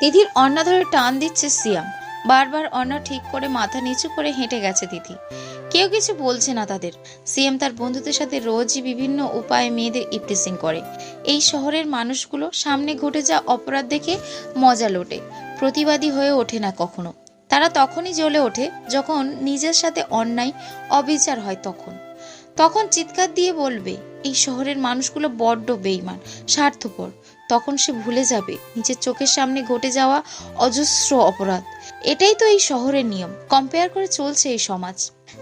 তিথির অন্না ধরে টান দিচ্ছে সিয়াম। বারবার অন্না ঠিক করে মাথা নিচু করে হেঁটে গেছে তিথি। কেউ কিছু বলছে না তাদের। সিয়াম তার বন্ধুদের সাথে রোজই বিভিন্ন উপায়ে মেয়েদের ইপটিসিং করে। এই শহরের মানুষগুলো সামনে ঘটে যাওয়া অপরাধ দেখে মজা লোটে, প্রতিবাদী হয়ে ওঠে না কখনো। তারা তখনই জ্বলে ওঠে যখন নিজের সাথে অন্যায় অবিচার হয়। তখন চিৎকার দিয়ে বলবে, এই শহরের মানুষগুলো বড্ড বেইমান, স্বার্থপর। তখন সে ভুলে যাবে নিজের চোখের সামনে ঘটে যাওয়া অজস্র অপরাধ। এটাই তো এই শহরের নিয়ম, কম্পেয়ার করে চলছে এই সমাজ।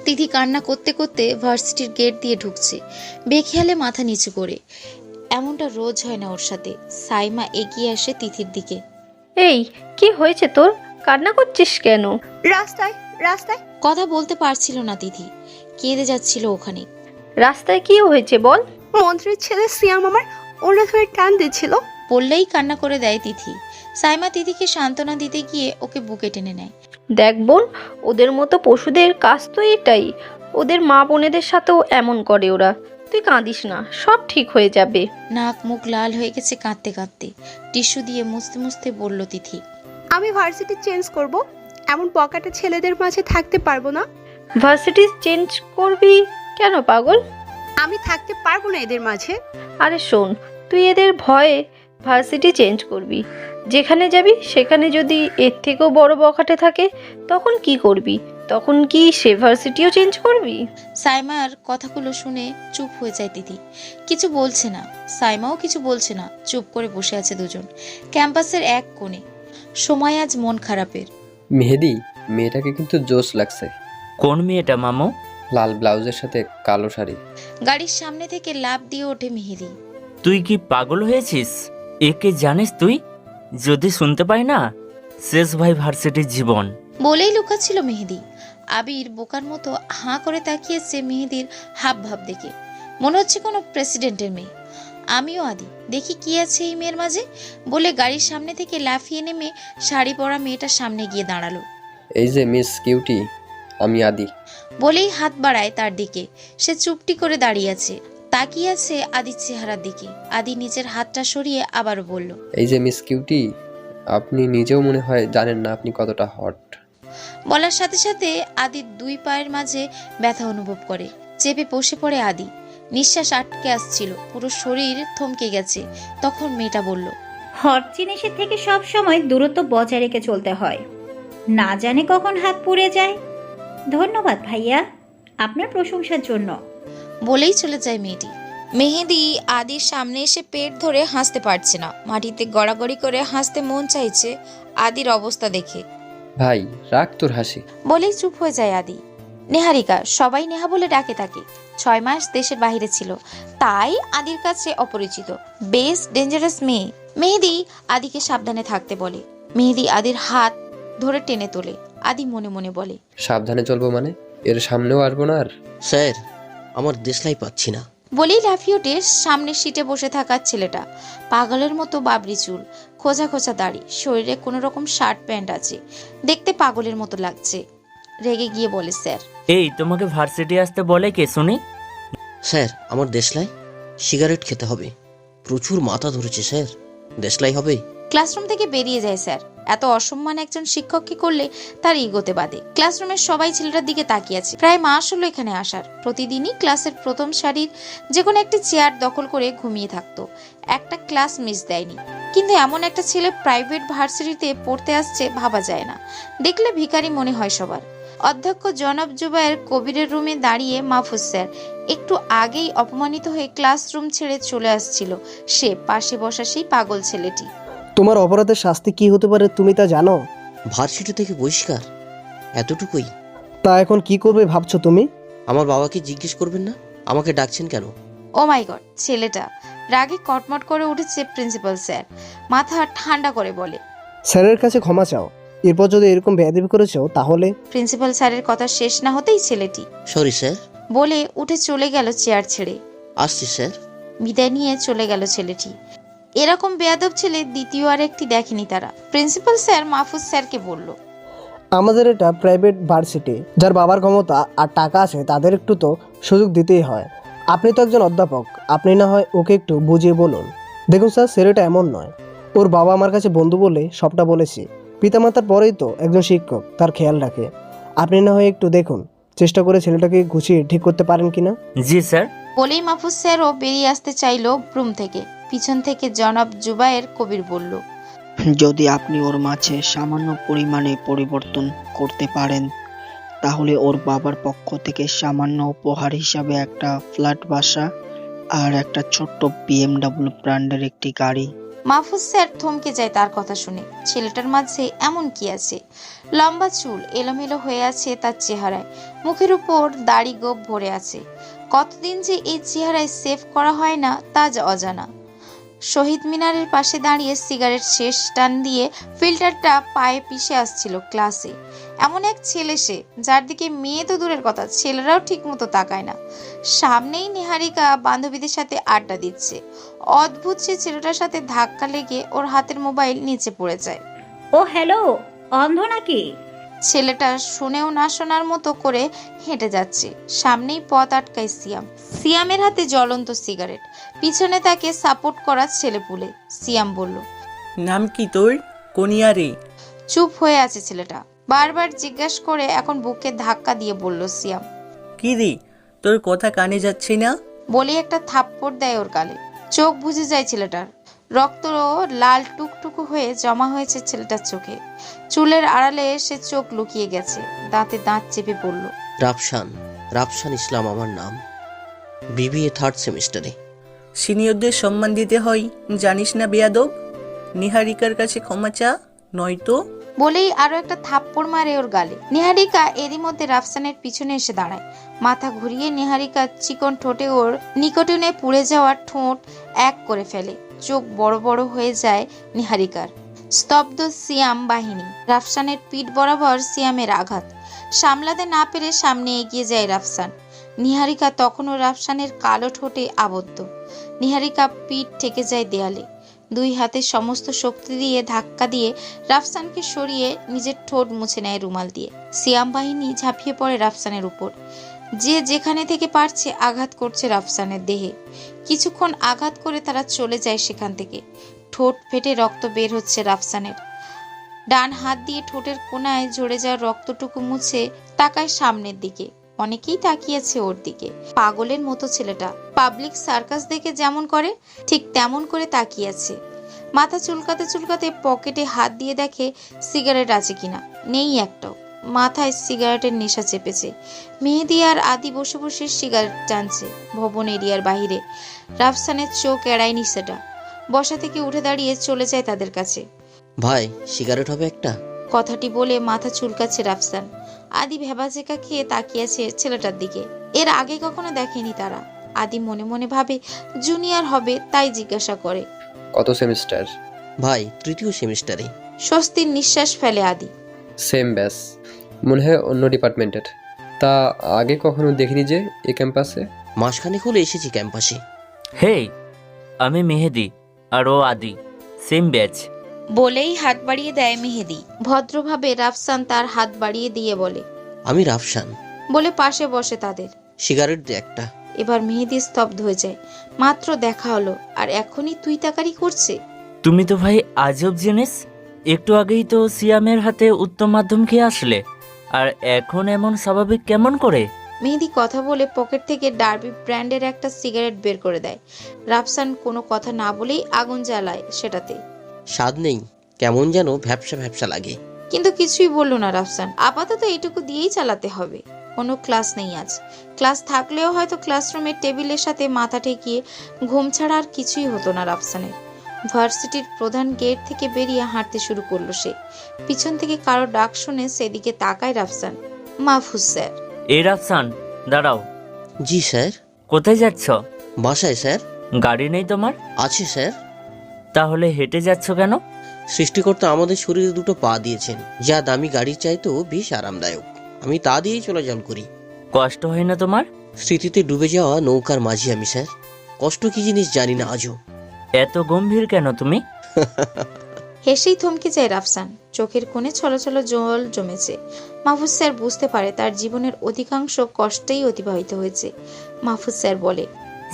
তিথি কান্না করতে করতে ভার্সিটির গেট দিয়ে ঢুকছে, বেখেয়ালে মাথা নিচু করে। এমনটা রোজ হয় না ওর সাথে। সাইমা এগিয়ে আসে তিথির দিকে। এই, কি হয়েছে তোর? কান্না করছিস কেন? রাস্তায় রাস্তায় কথা বলতে পারছিল না তিথি, কেঁদে যাচ্ছিল ওখানে। রাস্তায় কি হয়েছে বল। মন্ত্রীর ছেলে সিয়াম আমার ওরা ধরে টান দিচ্ছিল। বললেই কান্না করে দেয় তিথি। সাইমা তিথিকে সান্ত্বনা দিতে গিয়ে ওকে বুকে টেনে নেয়। দেখ বোন, ওদের মতো পশুদের কাজ তো এটাই। ওদের মা বোনেদের সাথেও এমন করে ওরা। তুই কাঁদিস না, সব ঠিক হয়ে যাবে। নাক মুখ লাল হয়ে গেছে কাঁদতে কাঁদতে। টিস্যু দিয়ে মুছতে মুছতে বলল তিথি। আমি ভার্সিটি চেঞ্জ করব, এমন বকাটে ছেলেদের মাঝে থাকতে পারবো না। ভার্সিটি চেঞ্জ করবি কেন পাগল? আমি থাকতে পারবো না এদের মাঝে। আরে শোন, তুই এদের ভয়ে ভার্সিটি চেঞ্জ করবি। যেখানে যাবি সেখানে যদি এর থেকেও বড় বখাটে থাকে তখন কি করবি? তখন কি সে ভার্সিটিও চেঞ্জ করবি? সাইমার কথাগুলো শুনে চুপ হয়ে যায় তিথি। কিছু বলছে না। সাইমাও কিছু বলছে না, চুপ করে বসে আছে দুজন ক্যাম্পাসের এক কোণে। সময় আজ মন খারাপের। মেহেদি, মেয়েটাকে কিন্তু জোশ লাগছে। কোন মেয়েটা মামু? লাল ব্লাউজের সাথে কালো শাড়ি। গাড়ির সামনে থেকে লাফ দিয়ে ওঠে মেহেদি। তুই কি পাগল হয়েছিস? একে জানিস তুই? যদি শুনতে পাই না, শেষ ভাই ভার্সিটির জীবন। বলেই লুকাচ্ছিল মেহেদি। আবির বোকার মতো হাঁ করে তাকিয়েছে মেহেদির হাব ভাব দেখে। মনে হচ্ছে কোনো প্রেসিডেন্টের মেয়ে। আমিও আদি, দেখি কি আছে এই মেয়ের মাঝে বলে গাড়ির সামনে থেকে লাফিয়ে নেমে শাড়ি পরা মেয়েটার সামনে গিয়ে দাঁড়ালো। এই যে মিস কিউটি, আমি আদি। বলেই হাত বাড়ায় তার দিকে। সে চুপটি করে দাঁড়িয়ে আছে, তাকিয়ে আছে আদির চেহারার দিকে। আদি নিজের হাতটা সরিয়ে আবারও বলল, এই যে মিস কিউটি, আপনি নিজেও মনে হয় জানেন না আপনি কতটা হট। বলার সাথে সাথে আদির দুই পায়ের মাঝে ব্যথা অনুভব করে। চেপে বসে পড়ে আদি। নিঃশ্বাস আটকে আসছিল, পুরো শরীর থমকে গেছে। তখন মেয়েটা বলল, হট জিনিসের থেকে সব সময় দূরত্ব বজায় রেখে চলতে হয়, না জানে কখন হাত পুড়ে যায়। ধন্যবাদ ভাইয়া আপনার প্রশংসার জন্য। বলেই চলে যায় মেয়েটি। মেহেদি আদির সামনে এসে পেট ধরে হাসতে পারছে না, মাটিতে গড়াগড়ি করে হাসতে মন চাইছে আদির অবস্থা দেখে। ভাই রাখ তোর হাসি। বলেই চুপ হয়ে যায় আদি। নেহারিকা, সবাই নেহা বলে ডাকে তাকে। 6 মাস দেশের বাইরে ছিল, তাই আদির কাছে অপরিচিত। বেশ ডেঞ্জারাস মেয়ে। মেহেদি আদিকে সাবধানে থাকতে বলে। মেহেদি আদির হাত ধরে টেনে তোলে। আদি মনে মনে বলে, সাবধানে চলবো মানে? এর সামনেও আসবো না আর। স্যার, আমার দেশলাই পাচ্ছি না। বলেই লাফিয়ে ওঠে সামনের সিটে বসে থাকা ছেলেটা। পাগলের মতো বাবরি চুল, খোঁজা খোঁজা দাড়ি, শরীরে কোনো রকম শার্ট প্যান্ট আছে, দেখতে পাগলের মতো লাগছে। রেগে গিয়ে বলে, স্যার। এই, তোমাকে ভার্সিটি আসতে বলে কে শুনি? স্যার, আমার দেশলাই। সিগারেট খেতে হবে, প্রচুর মাথা ধরেছে স্যার। দেশলাই হবে। ক্লাসরুম থেকে বেরিয়ে যায় স্যার। এত অসম্মান একজন শিক্ষককে করলে তার ইগোতে বাদে। ক্লাসরুমের সবাই ছেলেটার দিকে তাকিয়ে আছে। প্রায় মাস হলো এখানে আসার। প্রতিদিনই ক্লাসের প্রথম সারির যে কোনো একটি চেয়ার দখল করে ঘুমিয়ে থাকতো, একটা ক্লাস মিস দেয়নি। কিন্তু এমন একটা ছেলে প্রাইভেট ভার্সিটিতে পড়তে আসছে ভাবা যায় না। দেখলে ভিখারি মনে হয় সবার। অধ্যক্ষ জনাব জুবায়ের কবিরের রুমে দাঁড়িয়ে মাহফুজ স্যার একটু আগেই অপমানিত হয়ে ক্লাসরুম ছেড়ে চলে আসছিল। সে পাশে বসা সেই পাগল ছেলেটি। তোমার অপরাধের শাস্তি কি হতে পারে তুমি তা জানো? ভার্সিটি থেকে বহিষ্কার, এতটুকুই। তা এখন কি করবে ভাবছো তুমি? আমার বাবাকে জিজ্ঞেস করবেন না আমাকে ডাকছেন কেন? ও মাই গড, ছেলেটা রাগে কটমট করে উঠেছে। প্রিন্সিপাল স্যার মাথা ঠান্ডা করে বলে, স্যারের কাছে ক্ষমা চাও। এরপর যদি এরকম বেয়াদবি করেছো তাহলে। প্রিন্সিপাল স্যারের কথা শেষ না হতেই ছেলেটি সরি স্যার। বলে উঠে চলে গেল চেয়ার ছেড়ে। আসছি স্যার। বিদায় নিয়ে চলে গেল ছেলেটি। এরকম বেয়াদব ছেলে দ্বিতীয় আর একটি দেখেনি তারা। প্রিন্সিপাল স্যার মাহফুজ স্যারকে বলল, আমাদের এটা প্রাইভেট ভার্সিটি, যার বাবার ক্ষমতা আর টাকা আছে তাদের একটু তো সুযোগ দিতেই হয়। আপনি তো একজন অধ্যাপক, আপনি না হয় ওকে একটু বুঝিয়ে বলুন। দেখুন স্যার, ছেলেটা এমন নয়। ওর বাবা আমার কাছে বন্ধু বলে সবটা বলেছে। পিতামাতার পরেই তো একজন শিক্ষক তার খেয়াল রাখে। আপনি না হয় একটু দেখুন, চেষ্টা করে ছেলেটাকে গুছিয়ে ঠিক করতে পারেন কিনা। জি স্যার। বলেই মাহফুজ স্যারও বেরিয়ে আসতে চাইলো রুম থেকে। পিছন থেকে জনাব জুবায়ের কবির বলল, যদি আপনি ওর মাঝে সামান্য পরিমাণে পরিবর্তন করতে পারেন, তাহলে ওর বাবার পক্ষ থেকে সামান্য উপহার হিসাবে একটা ফ্ল্যাট বাসা আর একটা ছোট্ট BMW ব্র্যান্ডের একটি গাড়ি। মাহফুজ স্যার থমকে যায় তার কথা শুনে। ছেলেটার মাঝে এমন কি আছে? লম্বা চুল এলোমেলো হয়ে আছে তার চেহারায়, মুখের উপর দাড়ি গোঁফ ভরে আছে। কতদিন যে এই চেহারায় সেভ করা হয় না তা অজানা। শহীদ মিনারের পাশে দাঁড়িয়ে সিগারেট শেষ টান দিয়ে ফিল্টারটা পায়ে পিষে আসছিল ক্লাসে। এমন এক ছেলে সে, যার দিকে মেয়ে তো দূরের কথা, ছেলেরাও ঠিক মতো তাকায় না। সামনেই নিহারিকা বান্ধবীদের সাথে আড্ডা দিচ্ছে। অদ্ভুত সে ছেলেটার সাথে ধাক্কা লেগে ওর হাতের মোবাইল নিচে পড়ে যায়। ও হ্যালো, অন্ধ নাকি? ছেলেটা শুনেও না শোনার মতো করে হেঁটে যাচ্ছে। সামনেই পথ আটকায় সিয়াম। সিয়ামের হাতে জ্বলন্ত সিগারেট, পিছনে তাকে সাপোর্ট করা ছেলেপুলে। সিয়াম বলল, নাম কি তোর? কোনিয়ারে? চুপ হয়ে আছে ছেলেটা। বারবার জিজ্ঞাসা করে এখন বুকে ধাক্কা দিয়ে বলল সিয়াম। কি রে, তোর কথা কানে যাচ্ছে না? বলে একটা থাপ্পড় দেয় ওর গালে। চোখ বুজে যায় ছেলেটার। রক্ত লাল টুকটুকু হয়ে জমা হয়েছে ছেলেটার চোখে। চুলের আড়ালে সে চোখ লুকিয়ে গেছে। দাঁতে দাঁত চেপে পড়ল। রাফসান ইসলাম আমার নাম। BBA 3rd সেমিস্টারে। সিনিয়রদের সম্মান দিতে হয়, জানিস না বেয়াদব? নিহারিকার কাছে ক্ষমা চা, নয়তো। বলেই আরো একটা থাপ্পড় মারে ওর গালে। নিহারিকা এরই মধ্যে রাফসানের পিছনে এসে দাঁড়ায়। মাথা ঘুরিয়ে নিহারিকা চিকন ঠোঁটে ওর নিকোটিনে পুড়ে যাওয়া ঠোঁট এক করে ফেলে। চোখ বড় বড় হয়ে যায় নিহারিকার। স্তব্ধ সিয়াম বাহিনী। রাফসানের পিঠ বরাবর সিয়ামের আঘাত সামলাতে না পেরে সামনে এগিয়ে যায় রাফসান। নিহারিকা তখনও রাফসানের কালো ঠোঁটে আবদ্ধ। নিহারিকা পিঠ ঠেকে যায় দেয়ালে। দুই হাতে সমস্ত শক্তি দিয়ে ধাক্কা দিয়ে রাফসানকে সরিয়ে নিজের ঠোঁট মুছে নেয় রুমাল দিয়ে। সিয়াম বাহিনী ঝাঁপিয়ে পড়ে রাফসানের উপর। যে যেখানে থেকে পারছে আঘাত করছে রাফসানের দেহে। কিছুক্ষণ আঘাত করে তারা চলে যায় সেখান থেকে। ঠোঁট ফেটে রক্ত বের হচ্ছে রাফসানের। ডান হাত দিয়ে ঠোঁটের কোনায় ঝরে যাওয়া রক্তটুকু মুছে তাকায় সামনের দিকে। অনেকেই তাকিয়েছে ওর দিকে। পাগলের মতো ছেলেটা পাবলিক সার্কাস দেখে যেমন করে ঠিক তেমন করে তাকিয়েছে। মাথা চুলকাতে চুলকাতে পকেটে হাত দিয়ে দেখে সিগারেট আছে কিনা। নেই একটাও। মাথায় সিগারেটের নেশা চেপেছে। মেহেদি আর আদি বসে বসে সিগারেট টানছে ভবন এরিয়ার বাহিরে। রাফসানের চোখ এড়ায়নি সেটা। বসা থেকে উঠে দাঁড়িয়ে চলে যায় তাদের কাছে। ভাই, সিগারেট হবে একটা? কথাটি বলে মাথা চুলকাচ্ছে রাফসান। আদি ভেবাজেকা খেয়ে তাকিয়েছে ছেলেটার দিকে। এর আগে কখনো দেখেনি তারা। আদি মনে মনে ভাবে জুনিয়র হবে, তাই জিজ্ঞাসা করে, কত সেমিস্টার? ভাই, 3য় সেমিস্টারে। স্বস্তির নিঃশ্বাস ফেলে আদি। সেম ব্যাস, মনে হয় অন্য ডিপার্টমেন্টের। তা আগে কখনো দেখিনি যে এ ক্যাম্পাসে। মাসখানেক হলে এসেছি ক্যাম্পাসে। হেই, আমি মেহেদি আর ও আদি, সেম ব্যাচ। বলেই হাত বাড়িয়ে দেয় মেহেদি। ভদ্রভাবে রাফসান তার হাত বাড়িয়ে দিয়ে বলে, আমি রাফসান। বলে পাশে বসে তাদের। সিগারেট দে একটা। এবার মেহেদি স্তব্ধ হয়ে যায়। মাত্র দেখা হলো আর এখনই তুই তাকারি করছে। তুমি তো ভাই আজব জিনিস। একটু আগেই তো সিয়ামের হাতে উত্তম মাধ্যম খেয়ে আসলে, আর এখন এমন স্বাভাবিক কেমন করে? মেহেদি কথা বলে পকেট থেকে ডার্বি ব্র্যান্ডের একটা সিগারেট বের করে দেয়। রাফসান কোনো কথা না বলেই আগুন জ্বালায় সেটাতে। স্বাদ নেই, কেমন যেন ভ্যাপসা ভ্যাপসা লাগে। কিন্তু কিছুই বললো না রাফসান। আপাতত এইটুকু দিয়েই চালাতে হবে। কোনো ক্লাস নেই আজ। ক্লাস থাকলেও হয়তো ক্লাসরুমের টেবিলের সাথে মাথা ঠেকিয়ে ঘুম ছাড়া আর কিছুই হতো না রাফসানের। ভার্সিটির প্রধান গেট থেকে বেরিয়ে হাঁটতে শুরু করলো সে। পিছন থেকে কারো ডাক শুনে সেদিকে তাকায় রাফসান। মাহফুজ স্যার। এই রাফসান, দাঁড়াও। জি স্যার। কোথায় যাচ্ছ? বাসায় স্যার। গাড়ি নেই তোমার? আছে স্যার। তাহলে হেঁটে যাচ্ছ কেন? সৃষ্টিকর্তা আমাদের শরীরে দুটো পা দিয়েছেন, যা দামি গাড়ির চাইতেও বেশ আরামদায়ক। আমি তা দিয়েই চলাচল করি। কষ্ট হয় না তোমার? স্মৃতিতে ডুবে যাওয়া নৌকার মাঝি আমি স্যার। কষ্ট কি জিনিস জানি না আজও। এত গম্ভীর কেন তুমি? হেসেই থমকে যায় রাফসান। চোখের কোণে ছলছল জল জমেছে। মাহফুজ স্যার বুঝতে পারে তার জীবনের অধিকাংশ কষ্টেই অতিবাহিত হয়েছে। মাহফুজ স্যার বলে,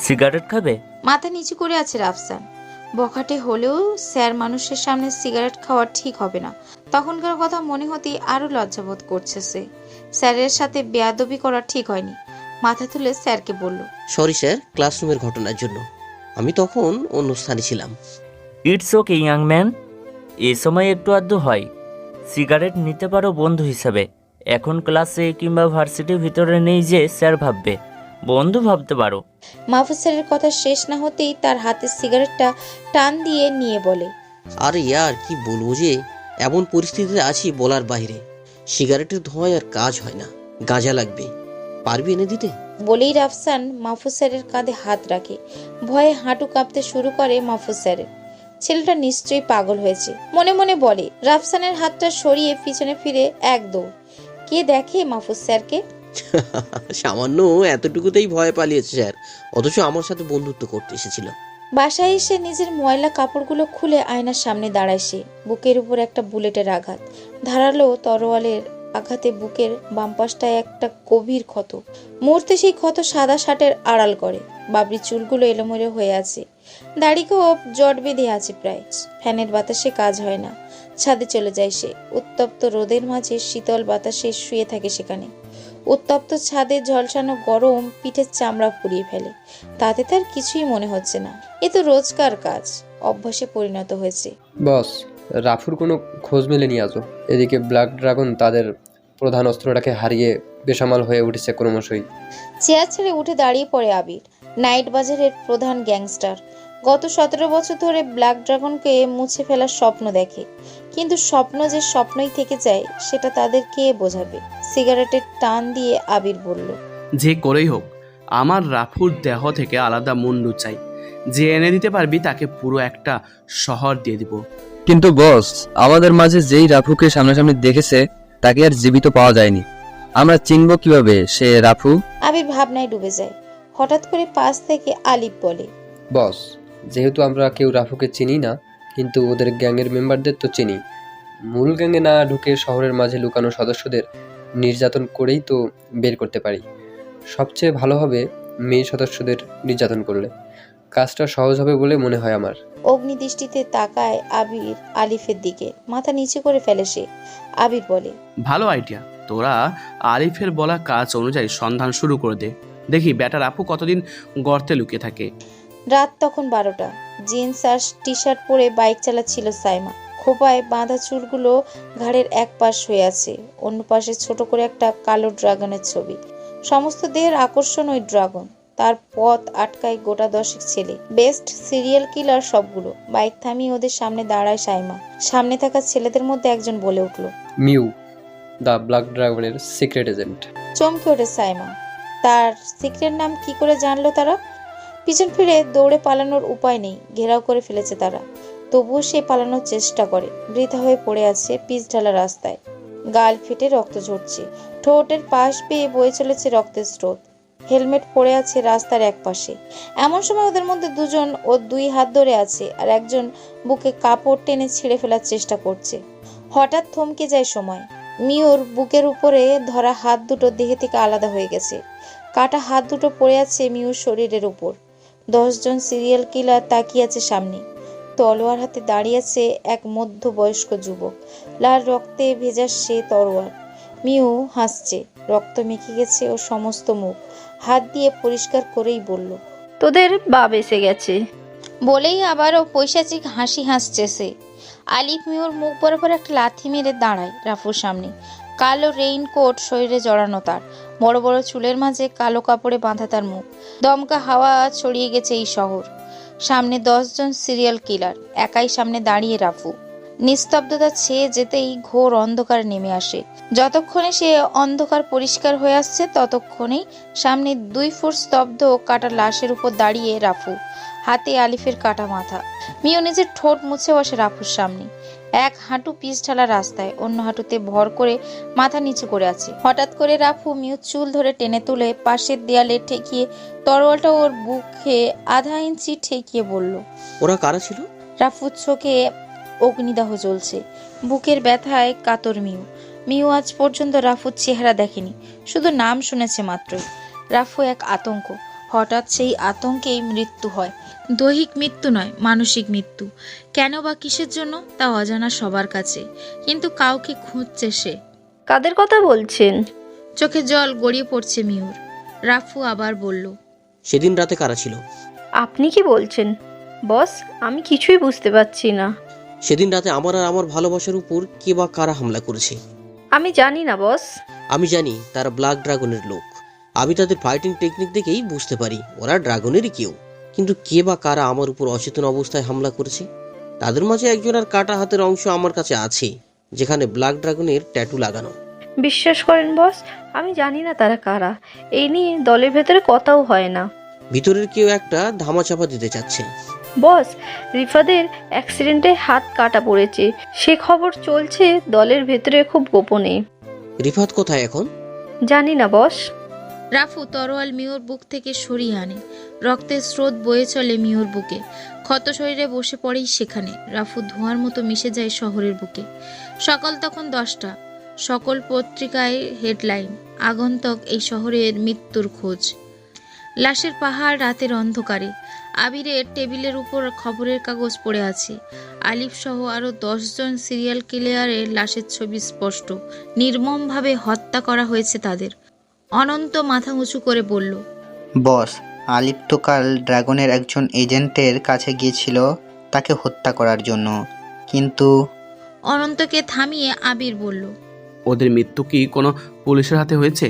সিগারেট খাবে? মাথা নিচু করে আছে রাফসান। বখাটে হলেও স্যার মানুষের সামনে সিগারেট খাওয়া ঠিক হবে না। তখনকার কথা মনে হতেই আরো লজ্জাবোধ করছে সে। স্যারের সাথে বেয়াদবি করা ঠিক হয়নি। মাথা তুলে স্যারকে বলল, সরি স্যার, ক্লাসরুমের ঘটনার জন্য। আমি তখন অন্য স্থানে ছিলাম। ইটস ওকে ইয়াং ম্যান, এ সময় একটু আধটু হয়। সিগারেট নিতে পারো বন্ধু হিসাবে। এখন ক্লাসে কিংবা ভার্সিটির ভিতরে নেই যে স্যার ভাববে, বন্ধু ভাবতে পারো। মাহফুজ স্যারের কথা শেষ না হতেই তার হাতের সিগারেটটা টান দিয়ে নিয়ে বলে, আরে ইয়ার কি বলবো যে, এমন পরিস্থিতিতে আছি বলার বাইরে। সিগারেটের ধোঁয়ায় আর কাজ হয় না, গাঁজা লাগবে, পারবি এনে দিতে? বলেই রাফসান মাহফুজ স্যারের কাঁধে হাত রাখে। ভয়ে হাঁটু কাঁপতে শুরু করে মাহফুজ স্যারের। ছেলেটা নিশ্চয়ই পাগল হয়েছে মনে মনে বলে। রাফসানের হাতটা সরিয়ে পিছনে ফিরে এক দৌড়। কে দেখে মাহফুজ স্যারকে? সামান্য এতটুকুতেই ভয় পালিয়েছে স্যার, অথচ আমার সাথে বন্ধুত্ব করতে এসেছিল। বাসায় এসে নিজের ময়লা কাপড়গুলো খুলে আয়নার সামনে দাঁড়ায় সে। বুকের উপর একটা বুলেটের আঘাত, ধারালো তরোয়ালের আঘাতে বুকের বাম পাশটায় একটা গভীর ক্ষত। মুহূর্তে সেই ক্ষত সাদা শার্টের আড়াল করে। বাবরি চুলগুলো এলোমেলো হয়ে আছে, দাড়ি খুব জট বেঁধে আছে প্রায়। ফ্যানের বাতাসে কাজ হয় না। ছাদে চলে যায় সে। উত্তপ্ত রোদের মাঝে শীতল বাতাসে শুয়ে থাকে সেখানে। উত্তপ্ত ছাদে ঝলসানো গরম পিঠের চামড়া পুড়িয়ে ফেলে। তাতে তার কিছুই মনে হচ্ছে না। এ তো রোজকার কাজ, অভ্যাসে পরিণত হয়েছে। বস, রাফুর কোনো খোঁজ মেলেনি আজও। এদিকে ব্ল্যাক ড্রাগন তাদের প্রধান অস্ত্রটাকে হারিয়ে বেসামাল হয়ে উঠেছে ক্রমশই। চেয়ার ছেড়ে উঠে দাঁড়িয়ে পড়ে আবির। নাইট বাজারের প্রধান গ্যাংস্টার। গত 17 বছর ধরে ব্ল্যাক ড্রাগনকে মুছে ফেলার স্বপ্ন দেখে, কিন্তু স্বপ্ন যে স্বপ্নই থেকে যায় সেটা তাদের কে বোঝাবে? সিগারেটের টান দিয়ে আবির বলল, যে করেই হোক আমার রাফুর দেহ থেকে আলাদা মুন্ডু চাই। যে এনে দিতে পারবি তাকে পুরো একটা শহর দিয়ে দিব। কিন্তু বস, আমাদের মাঝে যেই রাফুকে সামনাসামনি দেখেছে তাকে আর জীবিত পাওয়া যায়নি। আমরা চিনব কিভাবে সে রাফু? আবির ভাবনায় ডুবে যায়। হঠাৎ করে পাশ থেকে আলিফ বলে, বস, যেহেতু আমরা কেউ রাফুকে চিনি না, কিন্তু ওদের গ্যাংয়ের মেম্বারদের তো চিনি। মূল গ্যাংয়ে না ঢুকে শহরের মাঝে লুকানো সদস্যদের নির্যাতন করেই তো বের করতে পারি। সবচেয়ে ভালো হবে মেয়ে সদস্যদের নির্যাতন করলে। কাজটা সহজ হবে বলে মনে হয় আমার। অগ্নিদৃষ্টিতে তাকায় আবির আলিফের দিকে। মাথা নিচু করে ফেলে সে। আবির বলে, ভালো আইডিয়া। তোরা আরিফের বলা কাজ অনুযায়ী সন্ধান শুরু করে দে। দেখি ব্যাটার আপু কতদিন গর্তে লুকিয়ে থাকে। রাত তখন 12টা। জিন্স আর টি শার্ট পরে বাইক চালাচ্ছিল সাইমা। খোপায় বাঁধা চুলগুলো ঘাড়ের এক পাশ হয়ে আছে, অন্য পাশে ছোট করে একটা কালো ড্রাগনের ছবি। সমস্ত দেহের আকর্ষণ ওই ড্রাগন। তার পথ আটকায় গোটা 10 ছেলে, বেস্ট সিরিয়াল কিলার সবগুলো। বাইক থামিয়ে ওদের সামনে দাঁড়ায় সাইমা। সামনে থাকা ছেলেদের মধ্যে একজন বলে উঠল, মিউ, দ্য ব্ল্যাক ড্রাগনের সিক্রেট এজেন্ট। চমকে ওঠে সাইমা। তার সিক্রেট নাম কি করে জানলো তারা? পিছন ফিরে দৌড়ে পালানোর উপায় নেই, ঘেরাও করে ফেলেছে তারা। তবুও সে পালানোর চেষ্টা করে। বৃথা হয়ে পড়ে আছে পিচ ঢালা রাস্তায়। গাল ফেটে রক্ত ঝরছে, ঠোঁটের পাশ বেয়ে বয়ে চলেছে রক্তের স্রোত। হেলমেট পড়ে আছে রাস্তার এক পাশে। এমন সময় ওদের মধ্যে দুজন ওর 2 হাত ধরে আছে, আর একজন বুকে কাপড় টেনে ছিঁড়ে ফেলার চেষ্টা করছে। হঠাৎ থমকে যায় সময়। মিওর বুকের উপরে ধরা হাত দুটো দেহ থেকে আলাদা হয়ে গেছে। কাটা হাত দুটো পড়ে আছে মিওর শরীরের উপর। 10 জন সিরিয়াল কিলার তাকিয়ে আছে সামনে। তলোয়ার হাতে দাঁড়িয়ে আছে এক মধ্যবয়স্ক যুবক। লাল রক্তে ভেজা সে তরোয়ার। মিউ হাসছে, রক্ত মেখে গেছে ওর সমস্ত মুখ। হাত দিয়ে পরিষ্কার করেই বলল, তোদের বাপ এসে গেছে। বলেই আবারও পৈশাচিক হাসি হাসছে সে। আলিফ মিউর মুখ বরাবর একটা লাথি মেরে দাঁড়ায় রাফুর সামনে। কালো রেইনকোট শরীরে জড়ানো তার, বড় বড় চুলের মাঝে কালো কাপড়ে বাঁধা তার মুখ। দমকা হাওয়া ছড়িয়ে গেছে এই শহর। সামনে 10 জন সিরিয়াল কিলার, একাই সামনে দাঁড়িয়ে রাফু। নিস্তব্ধতা ছেয়ে যেতেই ঘোর অন্ধকার নেমে আসে। যতক্ষণে সে অন্ধকার পরিষ্কার হয়ে আসছে ততক্ষণেই সামনে 2 ফুট স্তব্ধ কাটা লাশের উপর দাঁড়িয়ে রাফু, হাতে আলিফের কাটা মাথা। মিও নিজের ঠোঁট মুছে বসে রাফুর সামনে। এক হাঁটু পিচ ঢালা রাস্তায়, অন্য হাঁটুতে ভর করে মাথা নিচু করে আছে। হঠাৎ করে রাফু মিউর চুল ধরে টেনে তুলে পাশের দেয়ালে ঠেকিয়ে তরোয়ালটা ওর বুকে আধা ইঞ্চি ঠেকিয়ে বলল, ওরা কারা ছিল? রাফুর চোখে অগ্নিদাহ জ্বলছে, বুকের ব্যথায় কাতর মিউ। মিউ আজ পর্যন্ত রাফুর চেহারা দেখেনি, শুধু নাম শুনেছে মাত্রই। রাফু এক আতঙ্ক। হঠাৎ সেই আতঙ্কেই মৃত্যু হয়। দৈহিক মৃত্যু নয়, মানসিক মৃত্যু। কেন বা কিসের জন্য তা অজানা সবার কাছে, কিন্তু কাউকে খুঁজছে সে। কাদের কথা বলছেন? চোখে জল গড়িয়ে পড়ছে মিহুর। রাফু আবার বলল, সেদিন রাতে কারা ছিল? আপনি কি বলছেন বস? আমি কিছুই বুঝতে পারছি না। সেদিন রাতে আমার আর আমার ভালোবাসার উপর কে বা কারা হামলা করেছে? আমি জানি না বস। আমি জানি তারা ব্ল্যাক ড্রাগনের লোক। আমি তাদের ফাইটিং টেকনিক দেখেই বুঝতে পারি ওরা ড্রাগনেরই কেউ। কিন্তু কে বা কারা আমার উপর অচেতন অবস্থায় হামলা করেছে? তাদের মাঝে একজনের কাটা হাতের অংশ আমার কাছে আছে, যেখানে ব্ল্যাক ড্রাগনের ট্যাটু লাগানো। বিশ্বাস করেন বস, আমি জানি না তারা কারা। এই নিয়ে দলের ভেতরে কথাও হয় না। ভিতরের কেউ একটা ধামাচাপা দিতে চাচ্ছে। বস, রিফাদের অ্যাক্সিডেন্টে হাত কাটা পড়েছে, সে খবর চলছে দলের ভেতরে খুব গোপনে। রিফাত কোথায় এখন? জানি না বস। রাফু তরোয়াল মিহুর বুক থেকে সরিয়ে আনে। রক্তের স্রোত বয়ে চলে মিহুর বুকে। ক্ষত শরীরে বসে পড়েই সেখানে। রাফু ধোঁয়ার মতো মিশে যায় শহরের বুকে। সকাল তখন 10টা। সকল পত্রিকায় হেডলাইন, আগন্তুক এই শহরের মৃত্যুর খোঁজ। লাশের পাহাড় রাতের অন্ধকারে। আবিরের টেবিলের উপর খবরের কাগজ পড়ে আছে। আলিফ সহ আরো 10 জন সিরিয়াল কিলারের লাশের ছবি স্পষ্ট। নির্মমভাবে হত্যা করা হয়েছে তাদের। অনন্ত মাথা উঁচু করে বলল, বস, আলিফ তো কাল ড্রাগনের একজন এজেন্টের কাছে গিয়েছিল তাকে হত্যা করার জন্য, কিন্তু অনন্তকে থামিয়ে আবির বলল, ওদের মৃত্যু কি কোনো পুলিশের হাতে হয়েছে?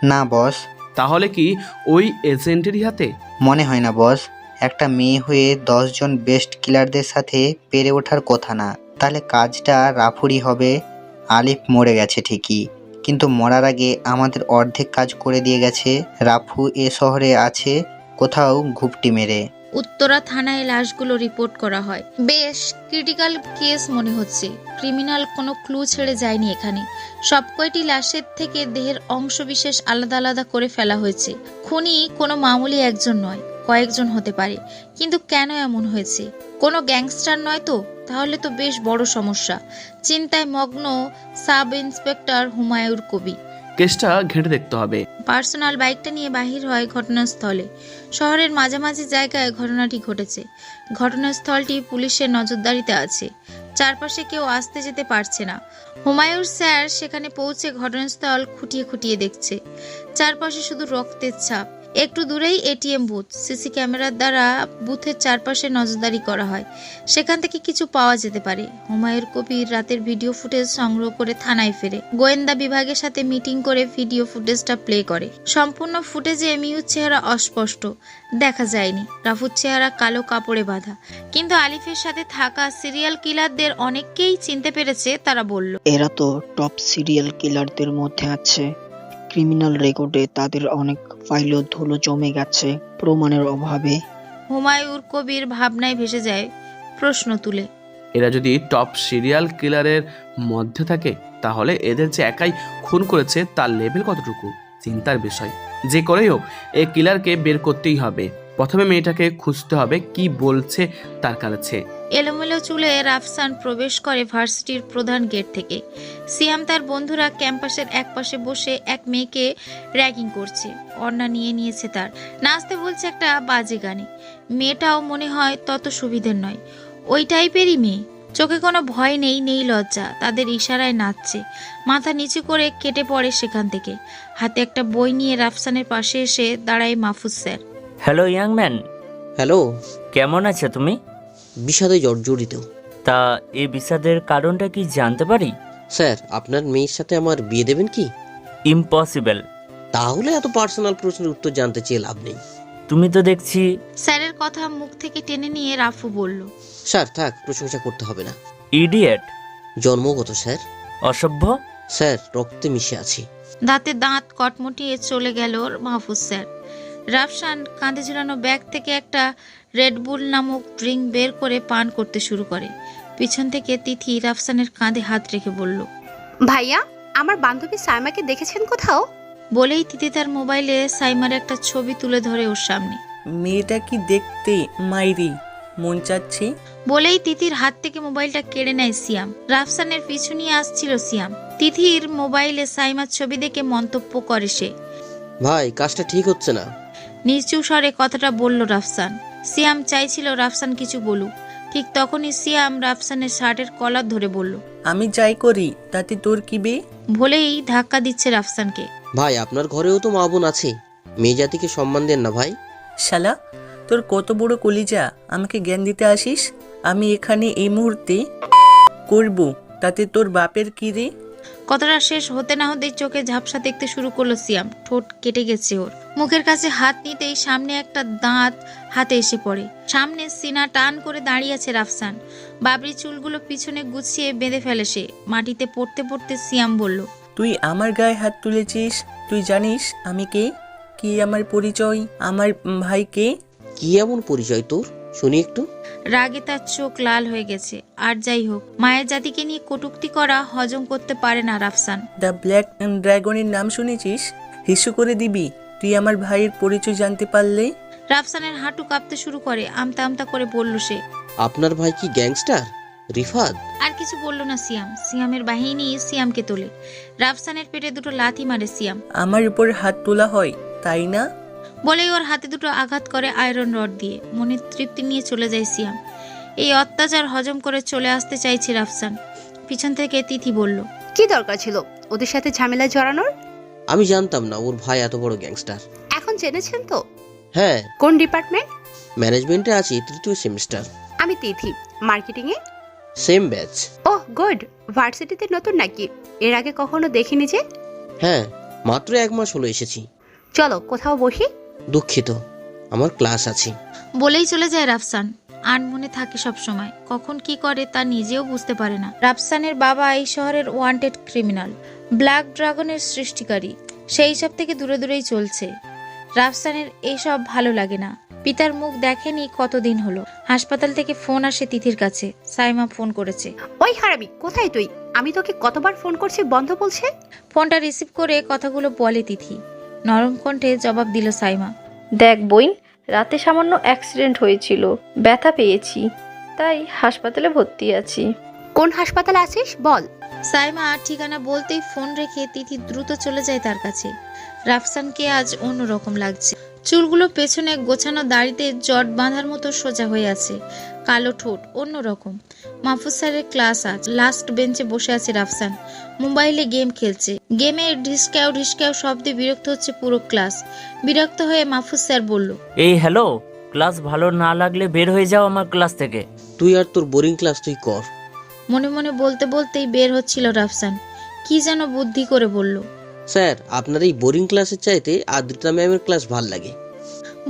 না বস। তাহলে কি ওই এজেন্টেরই হাতে? মনে হয় না বস। একটা মেয়ে হয়ে 10 জন বেস্ট কিলারদের সাথে পেরে ওঠার কথা না। তাহলে কাজটা রাফুরই হবে। আলিফ মরে গেছে ঠিকই, কিন্তু মরার আগে আমাদের অর্ধেক কাজ করে দিয়ে গেছে। রাফু এ শহরে আছে কোথাও ঘুপটি মেরে। উত্তরা থানায় লাশগুলো রিপোর্ট করা হয়। বেশ ক্রিটিক্যাল কেস মনে হচ্ছে। ক্রিমিনাল কোনো ক্লু ছেড়ে যায়নি এখানে। সব কয়টি লাশের থেকে দেহের অংশবিশেষ আলাদা আলাদা করে ফেলা হয়েছে। খুনি কোনো মামুলি একজন নয়, কয়েকজন হতে পারে। কিন্তু কেন এমন হয়েছে? কোনো গ্যাংস্টার নয় তো? তাহলে তো বেশ বড় সমস্যা। চিন্তায় মগ্ন সাব ইন্সপেক্টর হুমায়ুর কবি। কেসটা ঘেঁটে দেখতে হবে। পার্সোনাল বাইকটা নিয়ে বাহির হয় ঘটনাস্থলে। শহরের মাঝামাঝি জায়গায় ঘটনাটি ঘটেছে। ঘটনাস্থলটি পুলিশের নজরদারিতে আছে। চারপাশে কেউ আসতে যেতে পারছে না। হুমায়ুর স্যার সেখানে পৌঁছে ঘটনাস্থল খুঁটিয়ে খুঁটিয়ে দেখছে। চারপাশে শুধু রক্তের ছাপ। একটু দূরেই এটিএম বুথ। সিসি ক্যামেরার দ্বারা বুথের চারপাশে নজরদারি করা হয়। সেখান থেকে কিছু পাওয়া যেতে পারে। হুমায়ুর কবির রাতের ভিডিও ফুটেজ সংগ্রহ করে থানায় ফেরে। গোয়েন্দা বিভাগের সাথে মিটিং করে ভিডিও ফুটেজটা প্লে করে। সম্পূর্ণ ফুটেজে মিহুর চেহারা অস্পষ্ট, দেখা যায়নি। রাফুর চেহারা কালো কাপড়ে বাঁধা। কিন্তু আলিফের সাথে থাকা সিরিয়াল কিলারদের অনেককেই চিনতে পেরেছে। তারা বলল, এরা তো টপ সিরিয়াল কিলারদের মধ্যে আছে। ক্রিমিনাল রেকর্ডে তাদের অনেক ফাইলও ধুলো জমে গেছে প্রমাণের অভাবে। হুমায়ুর কবির ভাবনায় ভেসে যায় প্রশ্ন তুলে, এরা যদি টপ সিরিয়াল কিলারের মধ্যে থাকে, তাহলে এদের যে একাই খুন করেছে তার লেভেল কতটুকু? চিন্তার বিষয়। যে করেই হোক এই কিলারকে বের করতেই হবে। প্রথমে মেয়েটাকে খুঁজতে হবে কি বলছে তার কাছে। এলোমেলো চুলে রাফসান প্রবেশ করে ভার্সিটির প্রধান গেট থেকে। সিয়াম তার বন্ধুরা ক্যাম্পাসের একপাশে বসে এক মেয়েকে র্যাগিং করছে। অন্না নিয়ে নিয়েছে তার, নাচতে বলছে একটা বাজে গানে। মেয়েটাও মনে হয় তত সুবিধের নয়, ওই টাইপেরই মেয়ে। চোখে কোনো ভয় নেই, নেই লজ্জা। তাদের ইশারায় নাচছে। মাথা নিচু করে কেটে পড়ে সেখান থেকে। হাতে একটা বই নিয়ে রাফসানের পাশে এসে দাঁড়ায় Mahfuz sir. Hello young man. Hello. কেমন আছো তুমি? বিষাদে জর্জরিত। তা এই বিষাদের কারণটা কি জানতে পারি? স্যার, আপনার মেয়ের সাথে আমার বিয়ে দেবেন কি? ইম্পসিবল। তাহলে এত পার্সোনাল প্রশ্নের উত্তর জানতে চেয়ে লাভ নেই। তুমি তো দেখছি। স্যারের কথা মুখ থেকে টেনে নিয়ে রাফু বলল, স্যার থাক, প্রশংসা করতে হবে না। ইডিয়েট। জন্মগত স্যার। অসভ্য। স্যার, রক্তে মিশে আছি। দাঁতে দাঁত কটমটিয়ে চলে গেল মাহফুজ স্যার। রাফসান কাঁধে ঝুলানো ব্যাগ থেকে একটা রেডবুল নামক ড্রিঙ্ক বের করে পান করতে শুরু করে। পিছন থেকে তিথি রাফসানের কাঁধে হাত রেখে বলল, ভাইয়া, আমার বান্ধবী সাইমাকে দেখেছেন কোথাও? বলেই তিথি তার মোবাইলে সাইমার একটা ছবি তুলে ধরে ওর সামনে। মেয়েটা কি দেখতে মাইরি, মন চাচ্ছি। বলেই তিথির হাত থেকে মোবাইলটা কেড়ে নেয় সিয়াম। রাফসানের পিছু নিয়ে আসছিল সিয়াম। তিথির মোবাইলে সাইমার ছবি দেখে মন্তব্য করে সে, ভাই, কাজটা ঠিক হচ্ছে না। নিচু স্বরে কথাটা বলল রাফসান। সিয়াম চাইছিল রাফসান কিছু বলুক, ঠিক তখনই সিয়াম রাফসানের শার্টের কলার ধরে বলল, আমি যাই করি তাতে তোর কি বে? বলেই ধাক্কা দিচ্ছে রাফসানকে। ভাই আপনার ঘরেও তো মা বোন আছে, মেয়ে জাতিকে সম্মান দেন না ভাই। শালা, তোর কত বড় কলিজা, আমাকে জ্ঞান দিতে আসিস? আমি এখানে এই মুহূর্তে করব, তাতে তোর বাপের কি রে? কথাটা শেষ হতে না হতেই চোখে ঝাপসা দেখতে শুরু করলো সিয়াম। ঠোঁট কেটে গেছে ওর। মুখের কাছে হাত নিতেই সামনে একটা দাঁত হাতে এসে পড়ে। সামনে সিনা টান করে দাঁড়িয়ে আছে রাফসান। বাবরি চুলগুলো পিছনে গুছিয়ে বেঁধে ফেলে সে। মাটিতে পড়তে পড়তে সিয়াম বলল, তুই আমার গায়ে হাত তুলেছিস? তুই জানিস আমি কে? কি আমার পরিচয়? আমার ভাই কে? কি এমন পরিচয় তোর, শুনি একটু। রাগে তার চোখ লাল হয়ে গেছে। আর যাই হোক, মায়ের জাতিকে নিয়ে কটূক্তি করা হজম করতে পারে না রাফসান। দ্য ব্ল্যাক ড্রাগনের নাম শুনেছিস? হিসু করে দিবি তুই আমার ভাইয়ের পরিচয় জানতে পারলে? রাফসানের হাঁটু কাঁপতে শুরু করে। আমতা আমতা করে বলল সে। আপনার ভাই কি গ্যাংস্টার রিফাত? আর কিছু বলল না সিয়াম। সিয়ামের বাহিনী সিয়ামকে তোলে। রাফসানের পেটে দুটো লাথি মারে সিয়াম। আমার উপর হাত তোলা হয় তাই না? বলেই ওর হাতে দুটো আঘাত করে আয়রন রড দিয়ে। মনের তৃপ্তি নিয়ে চলে যায় সিয়াম। এই অত্যাচার হজম করে চলে আসতে চাইছে রাফসান। পিছন থেকে তিথি বলল, কি দরকার ছিল ওদের সাথে ঝামেলায় জড়ানোর? আমি জানতাম না ওর ভাই এত বড় গ্যাংস্টার। এখন জেনেছেন তো? হ্যাঁ। কোন ডিপার্টমেন্ট? ম্যানেজমেন্টে আছি, 3য় সেমিস্টার। আমি তিথি, মার্কেটিং এ। Same batch. Oh good. ভার্সিটিতে নতুন নাকি? এর আগে কখনো দেখিনি যে। হ্যাঁ, মাত্র 1 মাস হলো এসেছি। চলো কোথাও বসি। দুঃখিত, আমার ক্লাস আছে। বলেই চলে যায় রাফসান। আনমনে থাকে সব সময়। কখন কি করে তা নিজেও বুঝতে পারে না। রাফসানের বাবা এই শহরের ওয়ান্টেড ক্রিমিনাল, ব্ল্যাক ড্রাগনের সৃষ্টিকারী। সেই সব থেকে দূরে দূরেই চলছে। রাফসানের এইসব ভালো লাগে না। পিতার মুখ দেখেনি কতদিন হলো। হাসপাতাল থেকে ফোন আসে তিথির কাছে। সাইমা ফোন করেছে। ওই হারামি, কোথায় তুই? আমি তোকে কতবার ফোন করছি, বন্ধ বলছে। ফোনটা রিসিভ করে কথাগুলো বলে তিথি। নরম কণ্ঠে জবাব দিল সাইমা। দেখ বইন, রাতে সামান্য অ্যাক্সিডেন্ট হয়েছিল, ব্যথা পেয়েছি, তাই হাসপাতালে ভর্তি আছি। কোন হাসপাতালে আছিস বল। সাইমা ঠিকানা বলতেই ফোন রেখে তিথি দ্রুত চলে যায় তার কাছে। রাফসানকে আজ অন্যরকম লাগছে। চুলগুলো পেছনে গোছানো, দাড়িতে জট বাঁধার মতো সোজা হয়ে আছে। কালো ঠোঁট অন্যরকম। মাহফুজ স্যারের ক্লাস আজ। লাস্ট বেঞ্চে বসে আছে রাফসান। মোবাইলে গেম খেলছে। গেমে ঢিসক্যাও ঢিসক্যাও শব্দে বিরক্ত হচ্ছে পুরো ক্লাস। বিরক্ত হয়ে মাহফুজ স্যার বলল, এই হ্যালো, ক্লাস ভালো না লাগলে বের হয়ে যাও আমার ক্লাস থেকে। তুই আর তোর বোরিং ক্লাস তুই কর। মনে মনে বলতে বলতেই বের হচ্ছিল রাফসান। কি যেন বুদ্ধি করে বলল, স্যার আপনার এই বোরিং ক্লাসের চাইতে আদ্রিতা ম্যামের ক্লাস ভাল লাগে।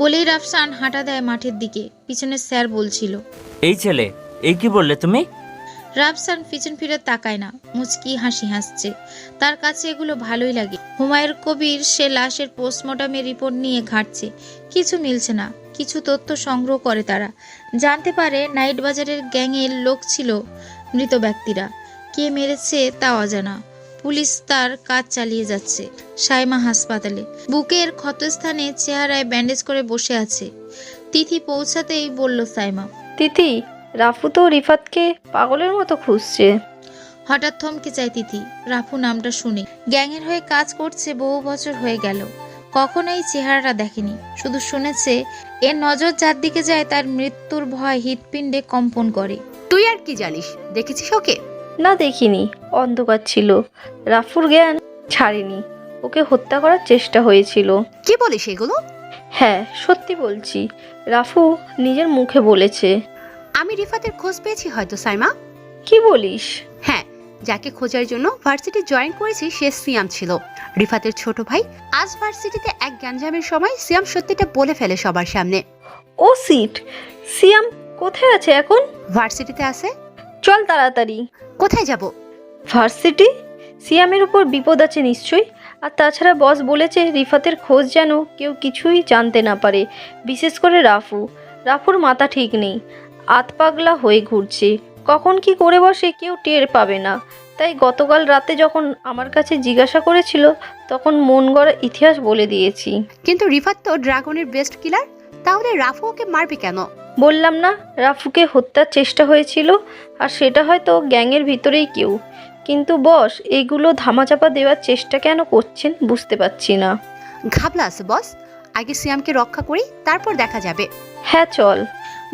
বলেই রাফসান হাঁটা দেয় মাঠের দিকে। পিছনে স্যার বলছিল, এই ছেলে, এই কি বললে তুমি? রাফসান পিছন ফিরে তাকায় না, মুচকি হাসি হাসছে। তার কাছে এগুলো ভালোই লাগে। হুমায়ুন কবির সে লাশের পোস্টমর্টমের রিপোর্ট নিয়ে ঘাঁটছে। কিছু মিলছে না। কিছু তথ্য সংগ্রহ করে তারা। জানতে পারে নাইট বাজারের গ্যাংয়ের লোক ছিল মৃত ব্যক্তিরা। কে মেরেছে তা অজানা। পুলিশ তার কাজ চালিয়ে যাচ্ছে। সাইমা হাসপাতালে বুকের ক্ষতস্থানে চেহারায় ব্যান্ডেজ করে বসে আছে। তিথি পৌঁছাতেই বলল সাইমা, তিথি, রাফু তো রিফাতকে পাগলের মতো খুঁজছে। হঠাৎ থমকে যায় তিথি। রাফু নামটা শুনে। গ্যাংয়ের হয়ে কাজ করছে বহু বছর হয়ে গেল। কখনোই চেহারাটা দেখেনি, শুধু শুনেছে এর নজর যার দিকে যায় তার মৃত্যুর ভয় হৃৎপিণ্ডে কম্পন করে। তুই আর কি জানিস? দেখেছিস ওকে? না দেখিনি, অন্ধকার ছিল। রাফুর জ্ঞান ছাড়েনি, ওকে হত্যা করার চেষ্টা হয়েছিল। কি বলিস এগুলো? হ্যাঁ সত্যি বলছি, রাফু নিজের মুখে বলেছে। আমি রিফাতের খোঁজ পেয়েছি হয়তো সাইমা। কি বলিস? হ্যাঁ, যাকে খোঁজার জন্য ভার্সিটি জয়েন করেছি সে সিয়াম ছিল, রিফাতের ছোট ভাই। আজ ভার্সিটিতে এক গ্যাঞ্জামের সময় সিয়াম সত্যিটা বলে ফেলে সবার সামনে। ও সিট, সিয়াম কোথায় আছে এখন? ভার্সিটিতে আছে। চল তাড়াতাড়ি। কোথায় যাব? ভার্সিটি। সিয়ামের উপর বিপদ আছে নিশ্চয়ই। আর তাছাড়া বস বলেছে রিফাতের খোঁজ যেন কেউ কিছুই জানতে না পারে, বিশেষ করে রাফু। রাফুর মাথা ঠিক নেই, আতপাগলা হয়ে ঘুরছে। কখন কি করে বসে কেউ টের পাবে না। তাই গতকাল রাতে যখন আমার কাছে জিজ্ঞাসা করেছিল তখন মন গড়া ইতিহাস বলে দিয়েছি। কিন্তু রিফাত তো ড্রাগনের বেস্ট কিলার, তাহলে রাফু ওকে মারবে কেন? বললাম না, রাফুকে হত্যার চেষ্টা হয়েছিল, আর সেটা হয়তো গ্যাংয়ের ভিতরেই কেউ। কিন্তু বস এইগুলো ধামাচাপা দেওয়ার চেষ্টা কেন করছেন বুঝতে পারছি না। ঘাবলা আছে বস। আগে সিয়ামকে রক্ষা করি, তারপর দেখা যাবে। হ্যাঁ চল।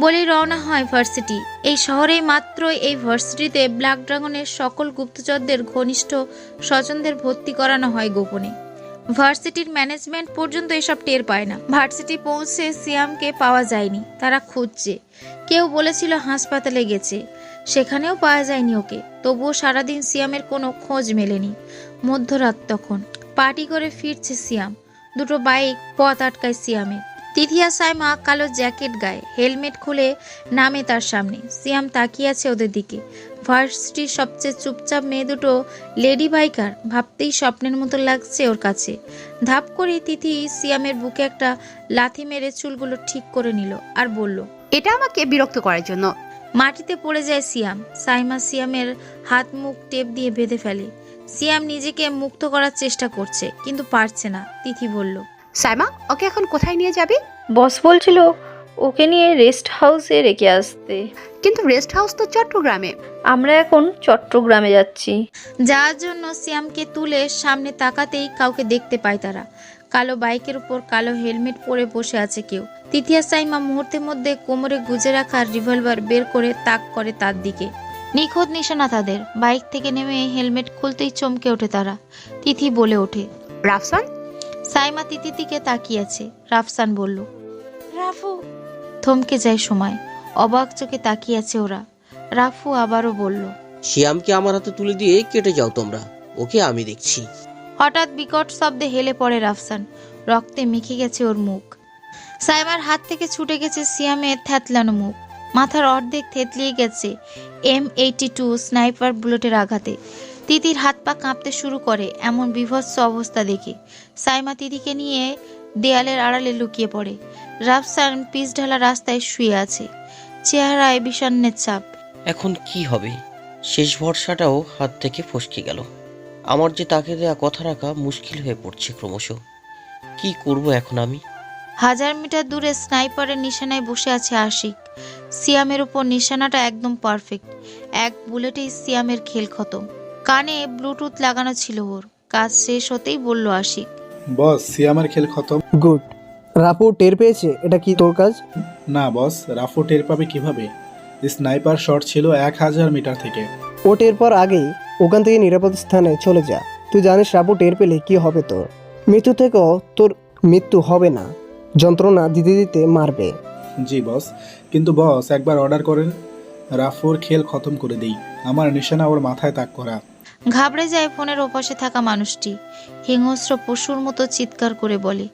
বলেই রওনা হয় ভার্সিটি। এই শহরেই মাত্র এই ভার্সিটিতে ব্ল্যাক ড্রাগনের সকল গুপ্তচরদের ঘনিষ্ঠ স্বজনদের ভর্তি করানো হয় গোপনে। ভার্সিটির ম্যানেজমেন্ট পর্যন্ত এসব টের পায় না। ভার্সিটি পৌঁছে সিয়ামকে পাওয়া যায়নি, তারা খুঁজছে। কেউ বলেছিল হাসপাতালে গেছে, সেখানেও পাওয়া যায়নি ওকে। তবুও সারাদিন সিয়ামের কোনো খোঁজ মেলেনি। মধ্যরাত তখন পার্টি করে ফিরছে সিয়াম। দুটো বাইক পথ আটকায় সিয়ামের। তিথিয়া সাইমা কালো জ্যাকেট গায়ে, হেলমেট খুলে নামে তার সামনে। সিয়াম তাকিয়ে আছে ওদের দিকে। ভার্সিটির সবচেয়ে চুপচাপ মেয়ে দুটো লেডি বাইকার, ভাবতেই স্বপ্নের মতো লাগছে ওর কাছে। ধাপ করে তিথি সিয়ামের বুকে একটা লাথি মেরে চুলগুলো ঠিক করে নিল আর বলল, এটা আমাকে বিরক্ত করার জন্য। মাটিতে পড়ে যায় সিয়াম। সাইমা সিয়ামের হাত মুখ টেপ দিয়ে বেঁধে ফেলে। সিয়াম নিজেকে মুক্ত করার চেষ্টা করছে, কিন্তু পারছে না। তিথি বলল, সাইমা, ওকে এখন কোথায় নিয়ে যাবি? বস বলছিল ওকে নিয়ে রেস্ট হাউসে রেখে আসতে। কিন্তু রেস্ট হাউস তো চট্টগ্রামে। আমরা এখন চট্টগ্রামে যাচ্ছি। যার জন্য সিয়ামকে তুলে সামনে তাকাতেই কাউকে দেখতে পায় তারা। কালো বাইকের উপর কালো হেলমেট পরে বসে আছে কেউ। তিথিয়া সাইমা মুহূর্তের মধ্যে কোমরে গুজে রাখা রিভলভার বের করে তাক করে তার দিকে। নিখোঁজ নিশানা তাদের। বাইক থেকে নেমে হেলমেট খুলতেই চমকে ওঠে তারা। তিথি বলে ওঠে, রাফসান। সাইমা তিথির দিকে তাকিয়ে আছে। রাফসান বলল, রাফু। থমকে যায় সময়। অবাক চোখে তাকিয়ে আছে ওরা। রাফু আবারও বলল, শিয়ামকে আমার হাতে তুলে দিয়ে কেটে যাও তোমরা, ওকে আমি দেখছি। হঠাৎ বিকট শব্দে হেলে পড়ে রাফসান। রক্তে মেখে গেছে ওর মুখ। সাইমার হাত থেকে ছুটে গেছে সিয়ামের থ্যাতলানো মুখ। মাথার অর্ধেক থেতলিয়ে গেছে M82 স্নাইপার বুলেটের আঘাতে। তিতির হাত পা কাঁপতে শুরু করে এমন বিভৎস অবস্থা দেখে। সাইমা তিতিকে নিয়ে দেয়ালের আড়ালে লুকিয়ে পড়ে। রাফসান পিচ ঢালা রাস্তায় শুয়ে আছে, চেহারায় বিষণ্ণের ছাপ। এখন কি হবে? শেষ ভরসাটাও হাত থেকে ফসকে গেল। আমার যে তাকে দেয়া কথা রাখা মুশকিল হয়ে পড়ছে ক্রমশ। কি করব এখন আমি? 1000 মিটার দূরে স্নাইপারের নিশানায় বসে আছে আশিক। সিয়ামের উপর নিশানাটা একদম পারফেক্ট। এক বুলেটেই সিয়ামের খেল খতম। কানে ব্লুটুথ লাগানো ছিল ওর। কাজ শেষ হতেই বলল আশিক, বস সিয়ামের খেল খতম। গুড। রাফু টের পেয়েছে এটা কি তোর কাজ? না বস, রাফু টের পাবে কিভাবে? স্নাইপার শট ছিল 1000 মিটার থেকে। ও টের পর আগেই ওখান থেকে নিরাপদ স্থানে চলে যা। তুই জানিস রাফু টের পেলে কি হবে তোর? মৃত্যু থেকেও তোর মৃত্যু হবে না, যন্ত্রণা দিতে দিতে মারবে। জি বস, কিন্তু বস একবার অর্ডার করেন, রাফুর খেল খতম করে দেই। আমার নিশানা ওর মাথায় তাক করা। ঘাবড়ে যায় ফোনের ওপাশে থাকা মানুষটি। হিংস্র পশুর মতো চিৎকার করে বলে,